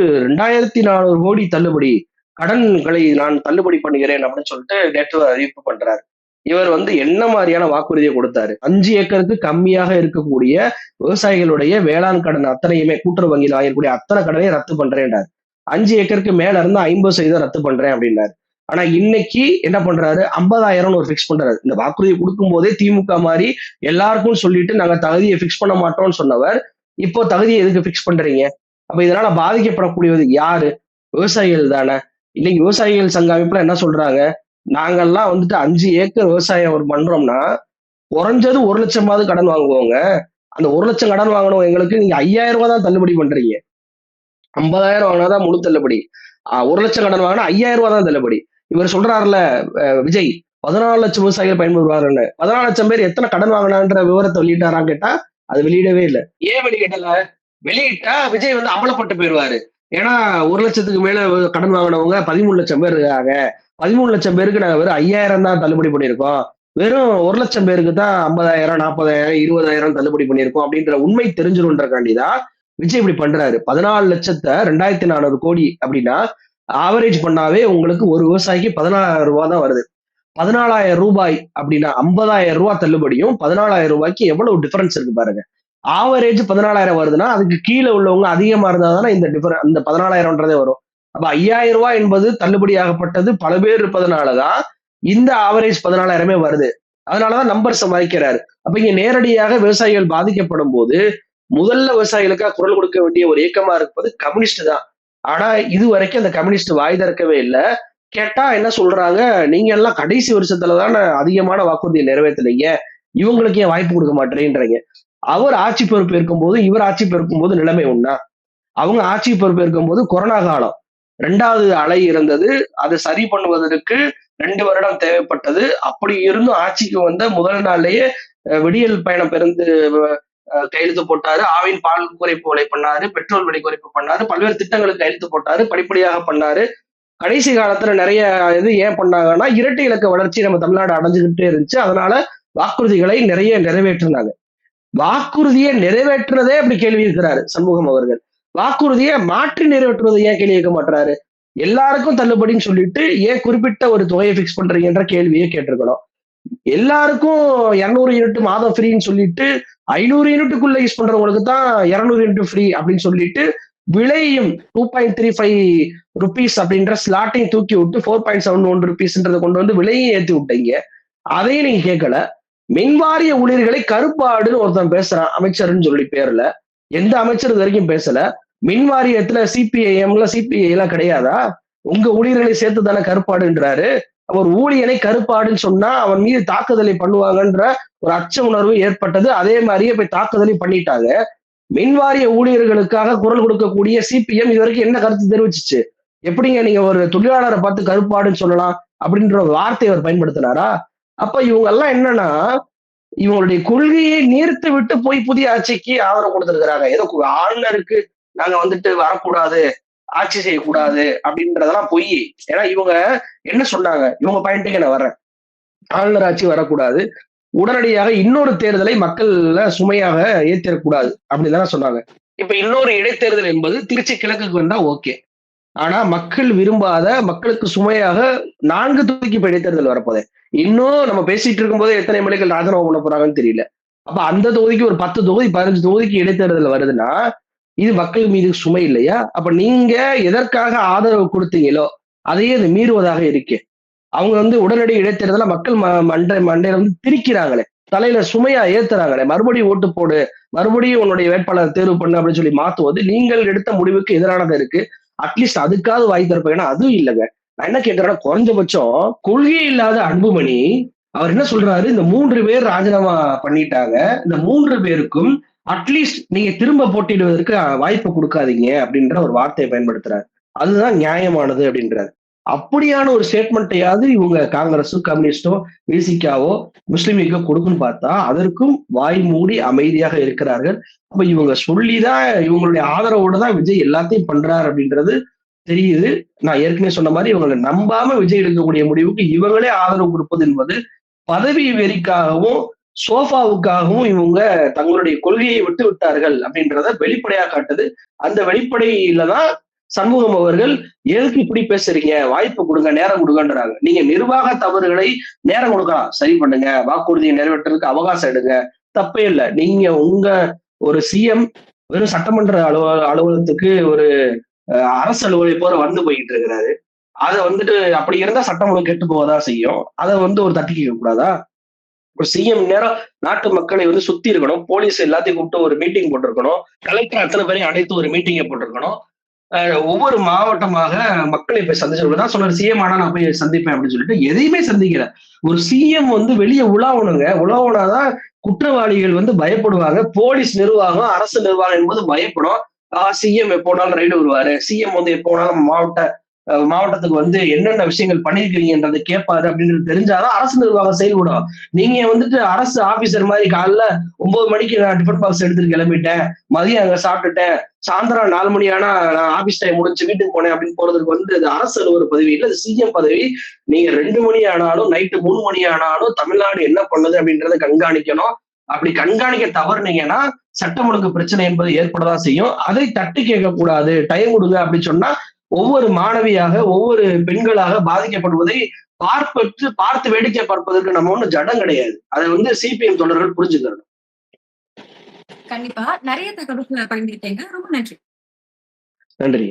[SPEAKER 1] 2400 கோடி தள்ளுபடி, கடன்களை நான் தள்ளுபடி பண்ணுகிறேன் அப்படின்னு சொல்லிட்டு நேற்று அறிவிப்பு பண்றாரு. இவர் வந்து என்ன மாதிரியான வாக்குறுதியை கொடுத்தாரு? 5 ஏக்கருக்கு கம்மியாக இருக்கக்கூடிய விவசாயிகளுடைய வேளாண் கடன் அத்தனையுமே கூட்டுறவு வங்கியில் வாங்கக்கூடிய அத்தனை கடனையும் ரத்து பண்றேன்றாரு. 5 ஏக்கருக்கு மேல இருந்தா 50% ரத்து பண்றேன் அப்படின்னாரு. ஆனா இன்னைக்கு என்ன பண்றாரு? 50,000 ஒரு ஃபிக்ஸ் பண்றாரு. இந்த வாக்குறுதி கொடுக்கும் போதே திமுக மாதிரி எல்லாருக்கும் சொல்லிட்டு நாங்க தகுதியை ஃபிக்ஸ் பண்ண மாட்டோம்னு சொன்னவர், இப்போ தகுதியை எதுக்கு ஃபிக்ஸ் பண்றீங்க? அப்ப இதனால பாதிக்கப்படக்கூடியது யாரு? விவசாயிகள் தானே. இன்னைக்கு விவசாயிகள் சங்க அமைப்புல என்ன சொல்றாங்க? நாங்கெல்லாம் வந்துட்டு 5 ஏக்கர் விவசாயம் பண்றோம்னா குறைஞ்சது 1 லட்சமாவது கடன் வாங்குவோங்க. அந்த 1 லட்சம் கடன் வாங்கணும் எங்களுக்கு நீங்க 5,000 ரூபாய் தான் தள்ளுபடி பண்றீங்க. 50,000 வாங்கினாதான் முழு தள்ளுபடி. 1 லட்சம் கடன் வாங்கினா 5,000 ரூபாய் தான் தள்ளுபடி. இவர் சொல்றாருல விஜய் 14 லட்சம் விவசாயிகள் பயன்பெறுவாருன்னு. 14 லட்சம் பேர் எத்தனை கடன் வாங்கினான்ற விவரத்தை வெளியிட்டாரான்னு கேட்டா அது வெளியிடவே இல்லை. ஏன் வெளியிடல? வெளியிட்டா விஜய் வந்து அமலப்பட்டு போயிருவாரு. ஏன்னா 1 லட்சத்துக்கு மேல கடன் வாங்கினவங்க 13 லட்சம் பேர் இருக்காங்க. 13 லட்சம் பேருக்கு நாங்க வெறும் 5,000 தான் தள்ளுபடி பண்ணியிருக்கோம். வெறும் 1 லட்சம் பேருக்கு தான் 50,000, 40,000, 20,000 தள்ளுபடி பண்ணியிருக்கோம் அப்படின்ற உண்மை தெரிஞ்சிரும்ன்றக்காண்டிதான் விஜய் இப்படி பண்றாரு. 14 லட்சத்தை 2,400 கோடி அப்படின்னா ஆவரேஜ் பண்ணாவே உங்களுக்கு ஒரு விவசாயிக்கு 14,000 ரூபாய் தான் வருது. 14,000 ரூபாய் அப்படின்னா 50,000 ரூபாய் தள்ளுபடியும் 14,000 ரூபாய்க்கு எவ்வளவு டிஃபரன்ஸ் இருக்கு பாருங்க. ஆவரேஜ் 14,000 வருதுன்னா அதுக்கு கீழே உள்ளவங்க அதிகமா இருந்தா தானே இந்த 14,000ன்றதே வரும். அப்ப 5,000 ரூபாய் என்பது தள்ளுபடி ஆகப்பட்டது பல பேர் இருப்பதனாலதான் இந்த ஆவரேஜ் 14,000 வருது. அதனாலதான் நம்பர்ஸ் மறைக்கிறாரு. அப்ப இங்க நேரடியாக விவசாயிகள் பாதிக்கப்படும் போது முதல்ல விவசாயிகளுக்காக குரல் கொடுக்க வேண்டிய ஒரு இயக்கமா இருப்பது கம்யூனிஸ்ட் தான். ஆனா இது வரைக்கும் அந்த கம்யூனிஸ்ட் வாய் திறக்கவே இல்லை. கேட்டா என்ன சொல்றாங்க? நீங்க எல்லாம் கடைசி வருஷத்துலதானே அதிகமான வாக்குறுதியை நிறைவேற்றலைங்க, இவங்களுக்கு ஏன் வாய்ப்பு கொடுக்க மாட்டேன்றீங்க. அவர் ஆட்சி பொறுப்பு இருக்கும்போது இவர் ஆட்சி பொறுக்கும் போது நிலைமை ஒண்ணா? அவங்க ஆட்சி பொறுப்பு இருக்கும்போது கொரோனா காலம் 2வது அலை இருந்தது. அதை சரி பண்ணுவதற்கு 2 வருடம் தேவைப்பட்டது. அப்படி இருந்தும் ஆட்சிக்கு வந்த முதல் நாள்லயே விடியல் பயணம் பெருந்து கையெழுத்து போட்டாரு. ஆவின் பால் குறைப்பு விலை பண்ணாரு, பெட்ரோல் விலை குறைப்பு பண்ணாரு, பல்வேறு திட்டங்களுக்கு கையெழுத்து போட்டாரு, படிப்படியாக பண்ணாரு. கடைசி காலத்துல நிறைய இது ஏன் பண்ணாங்கன்னா இரட்டை இலக்க வளர்ச்சி நம்ம தமிழ்நாடு அடைஞ்சுக்கிட்டே இருந்துச்சு. அதனால வாக்குறுதிகளை நிறைய நிறைவேற்றினாங்க. வாக்குறுதியை நிறைவேற்றுறதே அப்படி கேள்வி இருக்கிறாரு சண்முகம் அவர்கள். வாக்குறுதியை மாற்றி நிறைவேற்றுவதை ஏன் கேள்வி கேட்க மாட்டாரு? எல்லாருக்கும் தள்ளுபடின்னு சொல்லிட்டு ஏன் குறிப்பிட்ட ஒரு தொகையை பிக்ஸ் பண்றீங்கன்ற கேள்வியை கேட்டிருக்கணும். எல்லாருக்கும் 200 யூனிட் மாதம் ஃப்ரீன்னு சொல்லிட்டு 500 யூனிட்டுக்குள்ள யூஸ் பண்றவங்களுக்கு தான் 200 யூனிட் ஃப்ரீ அப்படின்னு சொல்லிட்டு விலையும் 2.35 ருபீஸ் அப்படின்ற ஸ்லாட்டையும் தூக்கி விட்டு 4.71 ருபீஸ்ன்றதை கொண்டு வந்து விலையும் ஏத்தி விட்டீங்க. அதையும் நீங்க கேட்கல. மின்வாரிய ஊழியர்களை கருப்பாடுன்னு ஒருத்தன் பேசுறான் அமைச்சர்னு சொல்லி பேர்ல. எந்த அமைச்சர் இது வரைக்கும் பேசல. மின் வாரியத்துல சிபிஐஎம்ல சிபிஐ எல்லாம் கிடையாதா? உங்க ஊழியர்களை சேர்த்து தானே கருப்பாடுன்றாரு. ஒரு ஊழியனை கருப்பாடுன்னு சொன்னா அவன் மீது தாக்குதலை பண்ணுவாங்கன்ற ஒரு அச்ச உணர்வு ஏற்பட்டது. அதே மாதிரியே போய் தாக்குதலை பண்ணிட்டாங்க. மின்வாரிய ஊழியர்களுக்காக குரல் கொடுக்கக்கூடிய சிபிஎம் இது வரைக்கும் என்ன கருத்து தெரிவிச்சிச்சு? எப்படிங்க நீங்க ஒரு தொழிலாளரை பார்த்து கருப்பாடுன்னு சொல்லலாம் அப்படின்ற ஒரு வார்த்தையை அவர் பயன்படுத்தினாரா? அப்ப இவங்க எல்லாம் என்னன்னா இவங்களுடைய கொள்கையை நீர்த்து விட்டு போய் புதிய ஆட்சிக்கு ஆதரவு கொடுத்திருக்கிறாங்க. ஏதோ ஆளுநருக்கு நாங்க வந்துட்டு வரக்கூடாது, ஆட்சி செய்யக்கூடாது அப்படின்றதெல்லாம் பொய். ஏன்னா இவங்க என்ன சொன்னாங்க? இவங்க பாயிண்ட்டுக்கு நான் வர்றேன். ஆளுநர் ஆட்சி வரக்கூடாது, உடனடியாக இன்னொரு தேர்தலை மக்கள்ல சுமையாக ஏற்றிடக்கூடாது அப்படின்னு தானே சொன்னாங்க. இப்ப இன்னொரு இடைத்தேர்தல் என்பது திருச்சி கிழக்குக்கு வந்தா ஓகே. ஆனா மக்கள் விரும்பாத, மக்களுக்கு சுமையாக 4 தொகுதிக்கு இப்ப இடைத்தேர்தல் வரப்போதே. இன்னும் நம்ம பேசிட்டு இருக்கும் போதே எத்தனை எம்எல்ஏக்கள் ராஜினாமா பண்ண போறாங்கன்னு தெரியல. அப்ப அந்த தொகுதிக்கு ஒரு 10 தொகுதி 15 தொகுதிக்கு இடைத்தேர்தல் வருதுன்னா இது மக்கள் மீது சுமை இல்லையா? அப்ப நீங்க எதற்காக ஆதரவு கொடுத்தீங்களோ அதையே அது மீறுவதாக இருக்கு. அவங்க வந்து உடனடி இடைத்தேர்தல மக்கள் மண்டையில வந்து திரிக்கிறாங்களே, தலையில சுமையா ஏத்துறாங்களே, மறுபடியும் ஓட்டு போடு, மறுபடியும் உன்னுடைய வேட்பாளர் தேர்வு பண்ணு அப்படின்னு சொல்லி மாத்துவது நீங்கள் எடுத்த முடிவுக்கு எதிரானது இருக்கு. அட்லீஸ்ட் அதுக்காவது வாய் திறப்பேன். ஏன்னா அதுவும் இல்லைங்க. நான் என்ன கேட்கிறேன்னா குறைஞ்சபட்சம் கொள்கை இல்லாத அன்புமணி அவர் என்ன சொல்றாரு? இந்த 3 பேர் ராஜினாமா பண்ணிட்டாங்க. இந்த 3 பேருக்கும் அட்லீஸ்ட் நீங்க திரும்ப போட்டியிடுவதற்கு வாய்ப்பு கொடுக்காதீங்க அப்படின்ற ஒரு வார்த்தையை பயன்படுத்துறாரு. அதுதான் நியாயமானது அப்படின்றாரு. அப்படியான ஒரு ஸ்டேட்மெண்ட்டையாவது இவங்க காங்கிரஸும் கம்யூனிஸ்டோ விசிகாவோ முஸ்லீம் லீக்கோ கொடுக்குன்னு பார்த்தா அதற்கும் வாய் மூடி அமைதியாக இருக்கிறார்கள். அப்ப இவங்க சொல்லிதான் இவங்களுடைய ஆதரவோட தான் விஜய் எல்லாத்தையும் பண்றாரு அப்படின்றது தெரியுது. நான் ஏற்கனவே சொன்ன மாதிரி இவங்களை நம்பாம விஜய் எடுக்கக்கூடிய முடிவுக்கு இவங்களே ஆதரவு கொடுப்பது என்பது பதவி வெறிக்காகவும் சோஃபாவுக்காகவும் இவங்க தங்களுடைய கொள்கையை விட்டு விட்டார்கள் அப்படின்றத வெளிப்படையா காட்டுது. அந்த வெளிப்படையில தான் சண்முகம் அவர்கள் எதுக்கு இப்படி பேசுறீங்க, வாய்ப்பு கொடுங்க, நேரம் கொடுங்கன்றாங்க. நீங்க நிர்வாக தவறுகளை நேரம் கொடுக்கலாம், சரி பண்ணுங்க, வாக்குறுதியை நிறைவேற்றுறதுக்கு அவகாசம் எடுங்க, தப்பே இல்லை. நீங்க உங்க ஒரு சிஎம் வெறும் சட்டமன்ற அலுவலகத்துக்கு ஒரு அரசு அலுவலக போற வந்து போயிட்டு இருக்கிறாரு. அதை வந்துட்டு அப்படி இருந்தா சட்டம் ஒழுங்கு கெட்டு போவதான் செய்யும். அதை ஒரு தட்டி கேட்க கூடாதா? ஒரு சிஎம் நேரம் நாட்டு மக்களை சுத்தி இருக்கணும், போலீஸ் எல்லாத்தையும் கூப்பிட்டு ஒரு மீட்டிங் போட்டிருக்கணும், கலெக்டர் அத்தனை பேரையும் அழைத்து ஒரு மீட்டிங்கை போட்டிருக்கணும், ஒவ்வொரு மாவட்டமாக மக்களை போய் சந்திச்சிருக்கணும். சொன்னார் சிஎம் ஆனா நான் போய் சந்திப்பேன் அப்படின்னு சொல்லிட்டு எதையுமே சந்திக்கல. ஒரு சிஎம் வெளியே உலாவணுங்க. உலாவனாதான் குற்றவாளிகள் பயப்படுவாங்க. போலீஸ் நிர்வாகம், அரசு நிர்வாகம் என்பது பயப்படும். சிஎம் எப்போனாலும் ரைடு வருவாரு, சிஎம் எப்போனாலும் மாவட்டத்துக்கு என்னென்ன விஷயங்கள் பண்ணிருக்கிறீங்கன்றதை கேட்பாரு அப்படின்றது தெரிஞ்சாதான் அரசு நிர்வாகம் செயல்படும். நீங்க அரசு ஆபீசர் மாதிரி காலைல 9 மணிக்கு நான் டிஃபன் பாக்ஸ் எடுத்துட்டு கிளம்பிட்டேன், மதியம் அங்க சாப்பிட்டுட்டேன், சாயந்தரம் 4 மணி ஆனா நான் ஆபீஸ் டைம் முடிச்சு வீட்டுக்கு போனேன் அப்படின்னு போறதுக்கு அது அரசு அலுவலர் பதவி இல்லை, அது சிஎம் பதவி. நீங்க 2 மணி ஆனாலும் நைட்டு 3 மணி ஆனாலும் தமிழ்நாடு என்ன பண்ணுது அப்படின்றத கண்காணிக்கணும். அப்படி கண்காணிக்க தவறுனீங்கன்னா சட்டம் ஒழுங்கு பிரச்சனை என்பது ஏற்படதான் செய்யும். அதை தட்டி கேட்க கூடாது, டைம் கொடுங்க அப்படின்னு சொன்னா ஒவ்வொரு மாணவியாக, ஒவ்வொரு பெண்களாக பாதிக்கப்படுவதை பார்த்து வேடிக்கை பார்ப்பதற்கு நம்ம ஒண்ணும் ஜடம் கிடையாது. அதை சிபிஎம் தொண்டர்கள் புரிஞ்சுக்கணும்.
[SPEAKER 4] கண்டிப்பா நிறைய தகவல்களை பகிர்ந்துட்டீங்க. ரொம்ப நன்றி.
[SPEAKER 1] நன்றி.